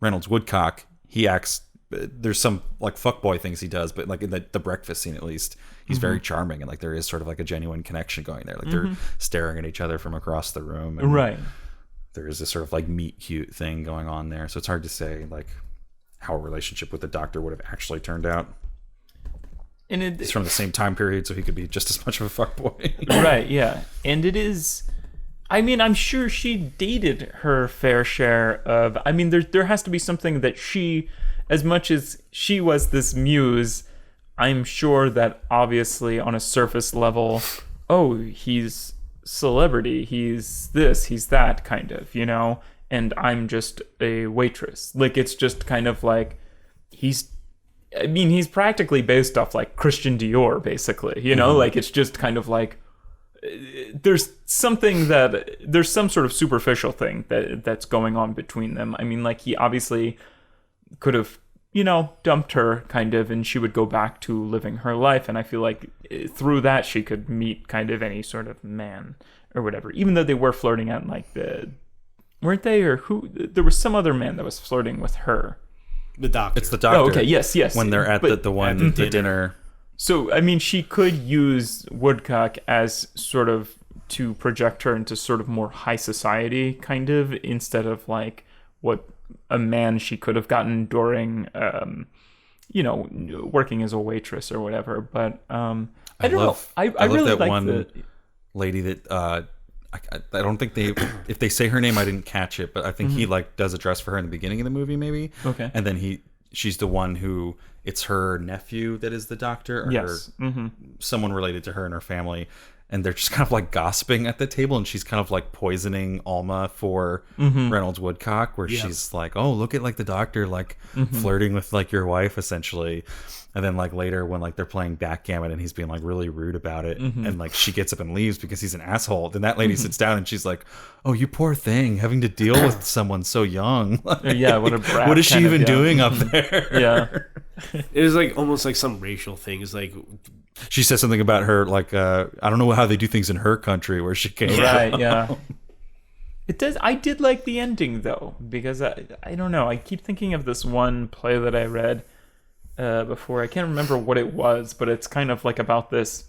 Reynolds Woodcock, he acts. There's some like fuckboy things he does, but like in the breakfast scene at least, he's very charming and like there is sort of like a genuine connection going there. Like they're staring at each other from across the room, and Right. there is this sort of like meet cute thing going on there. So it's hard to say like how a relationship with the doctor would have actually turned out. And It's from the same time period, so he could be just as much of a fuckboy. Right, yeah. And it is, I mean, I'm sure she dated her fair share of, I mean, there has to be something that she, as much as she was this muse, I'm sure that obviously on a surface level, oh, he's celebrity, he's this, he's that, kind of, you know? And I'm just a waitress. Like, it's just kind of like, he's practically based off like Christian Dior, basically, you know? Like, it's just kind of like, there's some sort of superficial thing that's going on between them. I mean, like, he obviously could have, you know, dumped her kind of, and she would go back to living her life. And I feel like through that, she could meet kind of any sort of man or whatever, even though they were flirting at like weren't they? Or who? There was some other man that was flirting with her. The doctor. It's the doctor. Oh, okay. Yes. When they're at the dinner. So, I mean, she could use Woodcock as sort of to project her into sort of more high society, kind of, instead of like what a man she could have gotten during, you know, working as a waitress or whatever. But I don't know. I really that like one lady that I don't think if they say her name, I didn't catch it, but I think he like does a dress for her in the beginning of the movie, maybe. Okay. And then she's the one who, it's her nephew that is the doctor, or Yes. someone related to her and her family, and they're just kind of like gossiping at the table, and she's kind of like poisoning Alma for Reynolds Woodcock, where she's like, oh, look at like the doctor like flirting with like your wife essentially. And then like later when like they're playing backgammon and he's being like really rude about it, and like she gets up and leaves because he's an asshole, then that lady sits down and she's like, oh, you poor thing, having to deal with someone so young. Like, Yeah, what a brat. what is she even doing up there? Yeah. It was like almost like some racial thing. It's like, She says something about her like I don't know how they do things in her country where she came Right, from. yeah. It does. I did like the ending though, because I don't know. I keep thinking of this one play that I read before. I can't remember what it was, but it's kind of like about this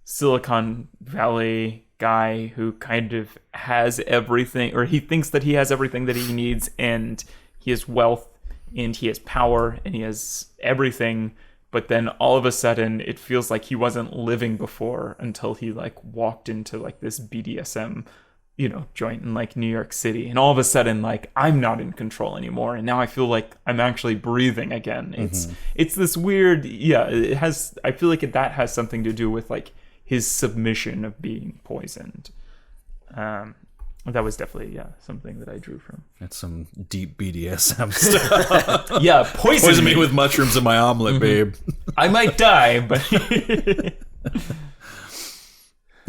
Silicon Valley guy who kind of has everything, or he thinks that he has everything that he needs, and he has wealth and he has power and he has everything. But then all of a sudden it feels like he wasn't living before until he like walked into like this BDSM, you know, joint in like New York City. And all of a sudden, like, I'm not in control anymore. And now I feel like I'm actually breathing again. It's this weird, I feel like that has something to do with like his submission of being poisoned. That was definitely, something that I drew from. That's some deep BDSM stuff. Yeah, Poison me with mushrooms in my omelet, babe. I might die, but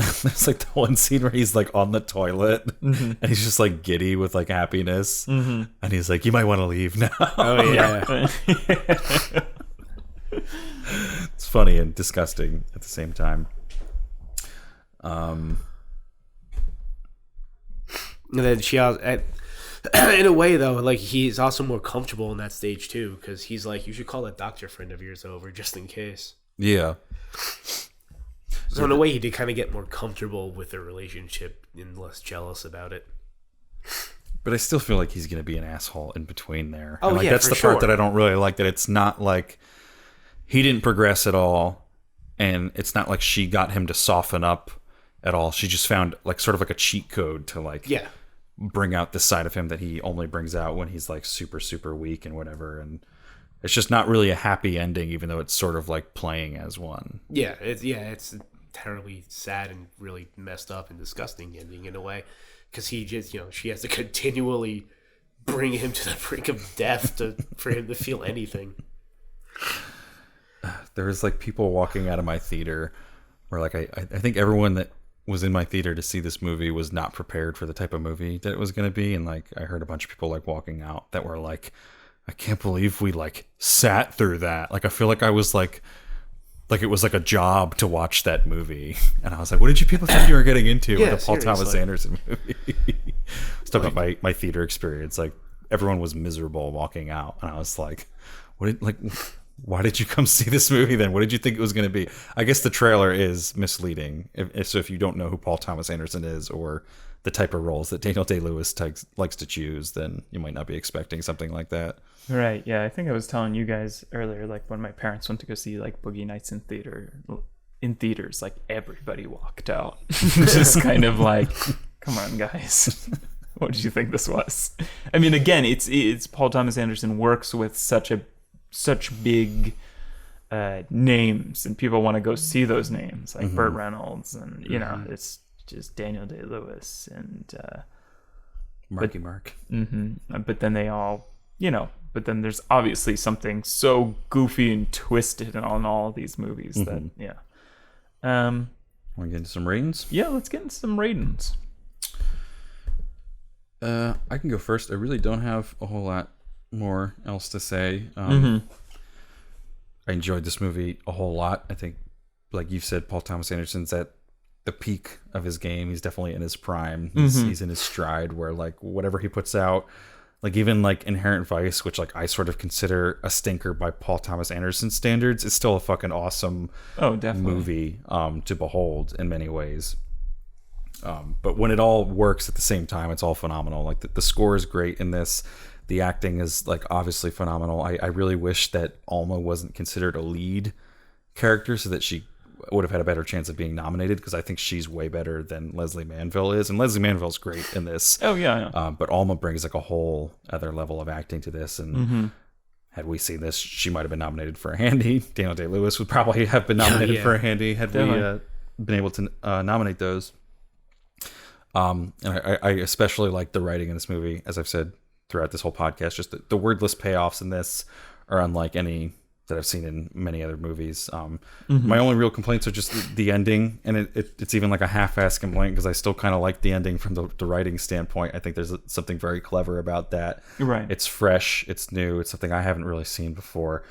It's like the one scene where he's like on the toilet and he's just like giddy with like happiness, and he's like, you might want to leave now. oh yeah. It's funny and disgusting at the same time. And then she, in a way though, like he's also more comfortable in that stage too, because he's like, you should call that doctor friend of yours over just in case. Yeah. So in a way, he did kind of get more comfortable with the relationship and less jealous about it. But I still feel like he's going to be an asshole in between there. Oh, and like, yeah, that's for the part sure. that I don't really like, that it's not like he didn't progress at all, and it's not like she got him to soften up at all. She just found like sort of like a cheat code to like bring out this side of him that he only brings out when he's like super, super weak and whatever. And it's just not really a happy ending, even though it's sort of like playing as one. Yeah, it's a terribly sad and really messed up and disgusting ending in a way, because he just, she has to continually bring him to the brink of death for him to feel anything. there was like people walking out of my theater where like I think everyone that was in my theater to see this movie was not prepared for the type of movie that it was going to be. And like I heard a bunch of people like walking out that were like, I can't believe we like sat through that. Like I feel like I was like it was like a job to watch that movie. And I was like, what did you people think you were getting into with the Paul Thomas Anderson movie? I was talking about my theater experience. Like everyone was miserable walking out. And I was like, why did you come see this movie then? What did you think it was going to be? I guess the trailer is misleading. So if you don't know who Paul Thomas Anderson is or the type of roles that Daniel Day-Lewis likes to choose, then you might not be expecting something like that. Right. Yeah. I think I was telling you guys earlier, like when my parents went to go see like Boogie Nights in theaters, like everybody walked out. Just kind of like, come on, guys. What did you think this was? I mean, again, it's Paul Thomas Anderson works with such big names, and people want to go see those names, like Burt Reynolds, and you know, it's just Daniel Day-Lewis and Marky Mark. But then they all, you know, but then there's obviously something so goofy and twisted on all these movies that Want to get into some ratings? Yeah, let's get into some ratings. I can go first. I really don't have a whole lot more else to say. I enjoyed this movie a whole lot. I think, like you've said, Paul Thomas Anderson's at the peak of his game. He's definitely in his prime. He's in his stride where like whatever he puts out, like even like Inherent Vice, which like I sort of consider a stinker by Paul Thomas Anderson standards, is still a fucking awesome movie to behold in many ways. But when it all works at the same time, it's all phenomenal. Like the score is great in this. The acting is like obviously phenomenal. I really wish that Alma wasn't considered a lead character so that she would have had a better chance of being nominated, because I think she's way better than Leslie Manville is. And Leslie Manville's great in this. Oh, yeah. But Alma brings like a whole other level of acting to this. And had we seen this, she might have been nominated for a Handy. Daniel Day-Lewis would probably have been nominated for a Handy had we been able to nominate those. And I especially like the writing in this movie, as I've said throughout this whole podcast. Just the wordless payoffs in this are unlike any that I've seen in many other movies. My only real complaints are just the ending, and it's even like a half-ass complaint because I still kind of like the ending from the writing standpoint. I think there's something very clever about that. Right. It's fresh, it's new, it's something I haven't really seen before.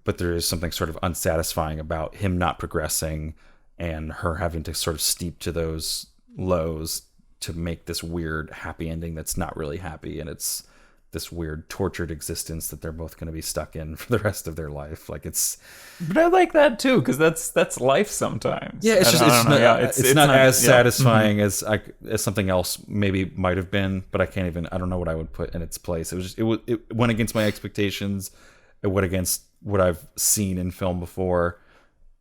But there is something sort of unsatisfying about him not progressing and her having to sort of steep to those lows to make this weird happy ending that's not really happy, and it's this weird tortured existence that they're both going to be stuck in for the rest of their life. Like but I like that too, because that's life sometimes. Yeah, it's not as satisfying as something else maybe might have been, but I don't know what I would put in its place. It went against my expectations. It went against what I've seen in film before,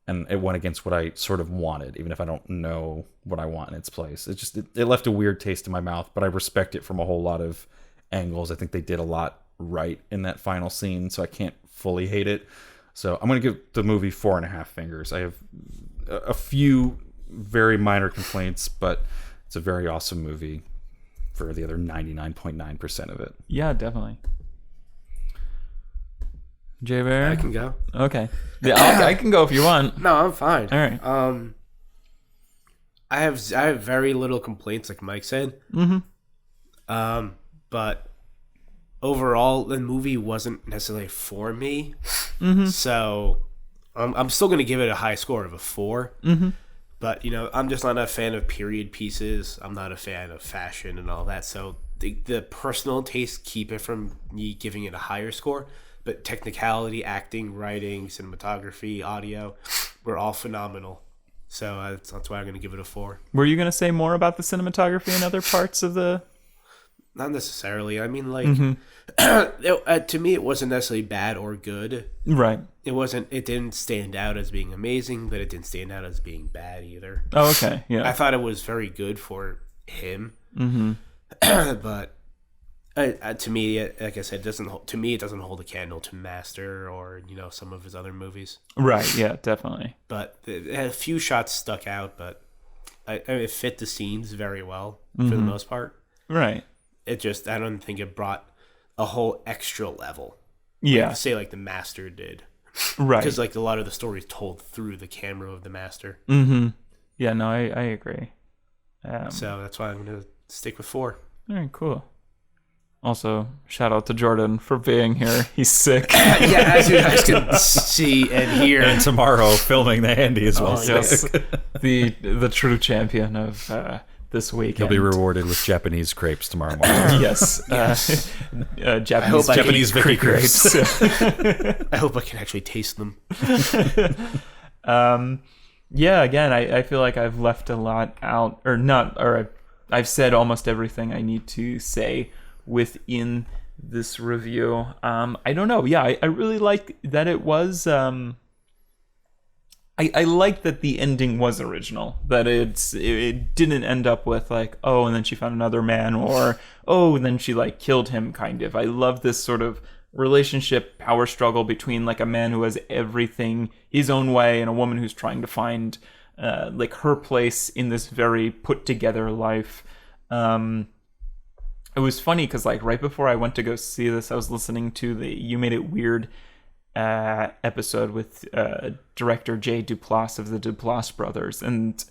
and it went against what I sort of wanted, even if I don't know what I want in its place. It left a weird taste in my mouth, but I respect it from a whole lot of angles. I think they did a lot right in that final scene, so I can't fully hate it. So I'm going to give the movie 4.5 fingers. I have a few very minor complaints, but it's a very awesome movie for the other 99.9% of it. Yeah, definitely. Jay Bear? I can go. Okay. Yeah, I can go if you want. No, I'm fine. All right. I have very little complaints, like Mike said. But overall, the movie wasn't necessarily for me. So I'm still going to give it a high score of a 4. But, you know, I'm just not a fan of period pieces. I'm not a fan of fashion and all that. So the personal taste keep it from me giving it a higher score. But technicality, acting, writing, cinematography, audio were all phenomenal. So that's why I'm going to give it a 4. Were you going to say more about the cinematography and other parts of the... Not necessarily. I mean, like, to me, it wasn't necessarily bad or good. Right. It didn't stand out as being amazing, but it didn't stand out as being bad either. Oh, okay. Yeah. I thought it was very good for him. But to me, like I said, it doesn't hold a candle to Master or, you know, some of his other movies. Right. Yeah, definitely. But a few shots stuck out, but it fit the scenes very well for the most part. Right. I don't think it brought a whole extra level. Yeah. Like, say like the Master did. Right. Because like a lot of the story is told through the camera of the master. Mm-hmm. Yeah, no, I agree. So that's why I'm going to stick with 4. All right, cool. Also, shout out to Jordan for being here. He's sick. Yeah, as you guys can see and hear. And tomorrow, filming the handy as well. Oh, Yes, the true champion of this week. He'll be rewarded with Japanese crepes tomorrow morning. Yes, Japanese Vicky crepes. I hope I can actually taste them. Yeah, again, I feel like I've left a lot out, I've said almost everything I need to say within this review. I don't know. Yeah, I really like that it was. I like that the ending was original. That it didn't end up with like, oh, and then she found another man, or oh, and then she like killed him. Kind of. I love this sort of relationship power struggle between like a man who has everything his own way and a woman who's trying to find like her place in this very put together life. It was funny because like right before I went to go see this, I was listening to the You Made It Weird episode with director Jay Duplass of the Duplass brothers, and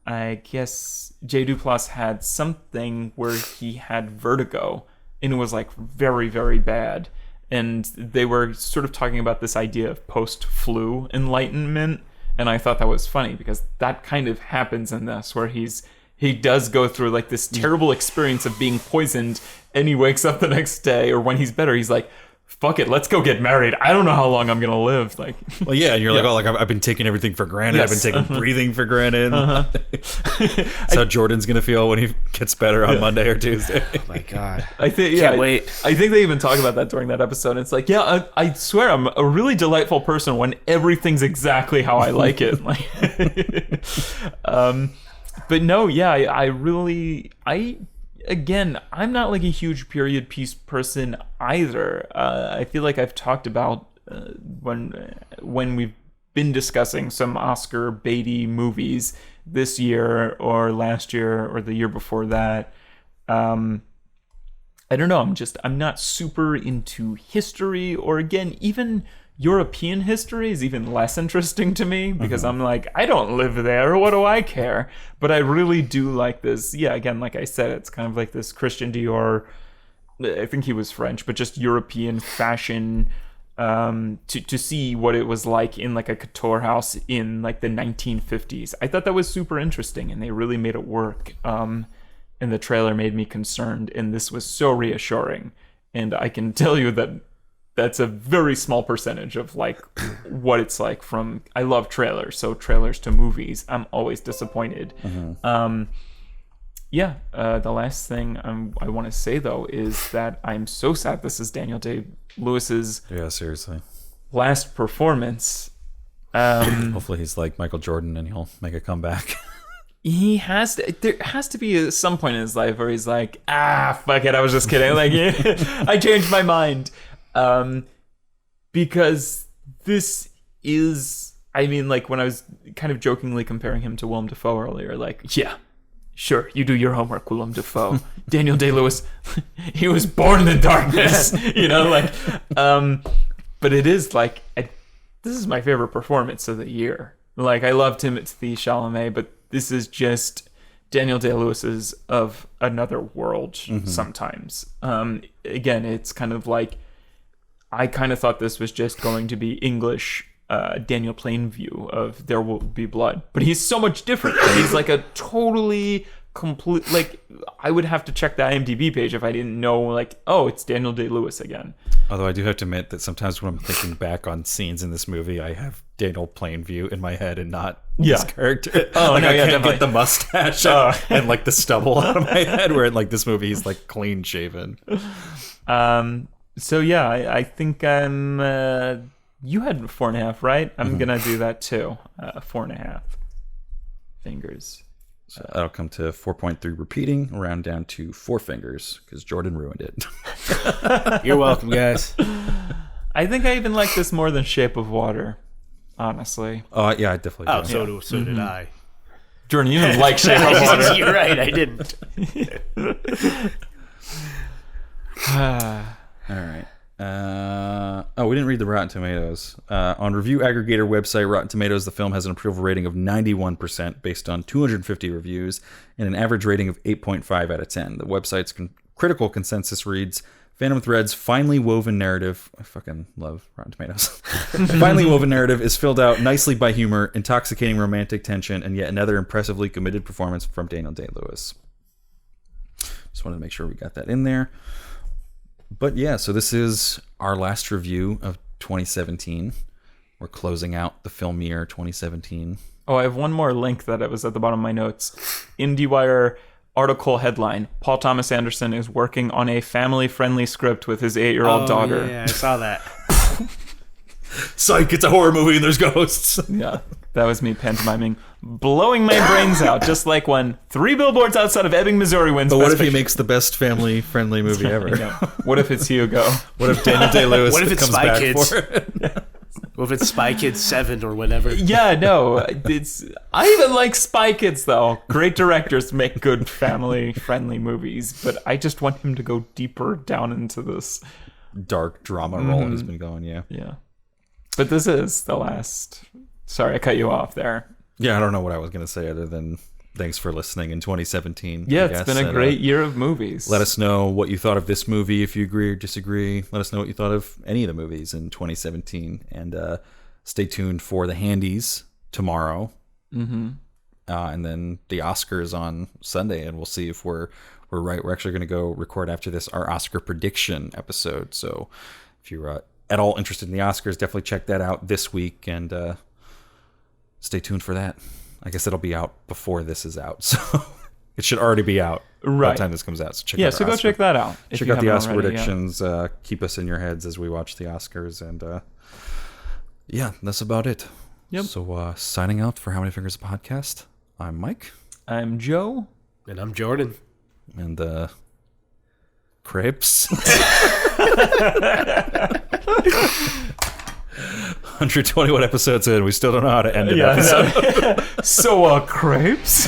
I guess Jay Duplass had something where he had vertigo and it was like very, very bad, and they were sort of talking about this idea of post-flu enlightenment, and I thought that was funny because that kind of happens in this, where he does go through like this terrible experience of being poisoned, and he wakes up the next day, or when he's better, he's like, fuck it, let's go get married. I don't know how long I'm gonna live. Like, well, yeah, and you're like, oh, like I've been taking everything for granted. Yes. I've been taking breathing for granted. That's how Jordan's gonna feel when he gets better on Monday or Tuesday. Oh my god, Can't wait. I think they even talk about that during that episode. It's like, yeah, I swear I'm a really delightful person when everything's exactly how I like it. Like, but no, yeah, again, I'm not like a huge period piece person either. I feel like I've talked about when we've been discussing some Oscar baity movies this year or last year or the year before that. I don't know. I'm not super into history, or again, even European history is even less interesting to me because I'm like, I don't live there. What do I care? But I really do like this. Yeah, again, like I said, it's kind of like this Christian Dior, I think he was French, but just European fashion, to see what it was like in like a couture house in like the 1950s. I thought that was super interesting, and they really made it work. And the trailer made me concerned, and this was so reassuring. And I can tell you that that's a very small percentage of like what it's like from. I love trailers, so trailers to movies, I'm always disappointed. The last thing I want to say though is that I'm so sad this is Daniel Day-Lewis's seriously last performance. Hopefully he's like Michael Jordan and he'll make a comeback. He has to. There has to be some point in his life where he's like, fuck it, I was just kidding. Like, I changed my mind. Because this is, I mean, like when I was kind of jokingly comparing him to Willem Dafoe earlier, like, yeah, sure, you do your homework, Willem Dafoe. Daniel Day-Lewis, he was born in the darkness, like, but it is like, this is my favorite performance of the year. Like, I loved Timothée Chalamet, but this is just Daniel Day-Lewis's of another world sometimes. Again, it's kind of like, I kind of thought this was just going to be English Daniel Plainview of There Will Be Blood. But he's so much different. He's like a totally complete, like, I would have to check the IMDb page if I didn't know, like, oh, it's Daniel Day-Lewis again. Although I do have to admit that sometimes when I'm thinking back on scenes in this movie, I have Daniel Plainview in my head and not his character. Oh, like, no, I can't definitely get the mustache and like the stubble out of my head, where in like this movie he's like clean shaven. So yeah, I think I'm. You had 4.5, right? I'm gonna do that too. 4.5 fingers. So that'll come to 4.3 repeating, round down to 4 fingers because Jordan ruined it. You're welcome, guys. I think I even like this more than Shape of Water, honestly. Oh yeah, I definitely do. So did I. Jordan, you didn't like Shape of Water. You're right, I didn't. All right. We didn't read the Rotten Tomatoes. On review aggregator website Rotten Tomatoes, the film has an approval rating of 91% based on 250 reviews and an average rating of 8.5 out of 10. The website's critical consensus reads, Phantom Thread's finely woven narrative, I fucking love Rotten Tomatoes, finely woven narrative is filled out nicely by humor, intoxicating romantic tension, and yet another impressively committed performance from Daniel Day-Lewis. Just wanted to make sure we got that in there. But yeah, so this is our last review of 2017. We're closing out the film year 2017. Oh, I have one more link that was at the bottom of my notes. IndieWire article headline: Paul Thomas Anderson is working on a family-friendly script with his 8-year-old daughter. Yeah, I saw that. Psych, it's a horror movie and there's ghosts. Yeah, that was me pantomiming, blowing my brains out, just like when 3 Billboards Outside of Ebbing, Missouri wins But Best what if he Picture. makes the best family-friendly movie ever? Yeah. What if it's Hugo? What if Daniel Day-Lewis What if it's comes Spy back Kids? for it? What if it's Spy Kids 7 or whatever? Yeah, no, I even like Spy Kids though. Great directors make good family-friendly movies, but I just want him to go deeper down into this Dark drama role he's been going, yeah. Yeah. But this is the last. Sorry, I cut you off there. Yeah, I don't know what I was going to say other than thanks for listening in 2017. Yeah, I it's guess. been a And, great year of movies. Let us know what you thought of this movie, if you agree or disagree. Let us know what you thought of any of the movies in 2017. And stay tuned for the Handies tomorrow. Mm-hmm. And then the Oscars on Sunday. And we'll see if we're right. We're actually going to go record after this our Oscar prediction episode. So if you're at all interested in the Oscars, definitely check that out this week. And stay tuned for that. I guess it'll be out before this is out. So it should already be out by Right. the time this comes out. So check Yeah, out so our go Oscar. check that out. if Check you out the haven't Oscar already yet. predictions. Keep us in your heads as we watch the Oscars. And yeah, that's about it. Yep. So signing out for How Many Fingers a Podcast, I'm Mike. I'm Joe. And I'm Jordan. And crepes. 121 episodes in, we still don't know how to end an episode. So, crepes?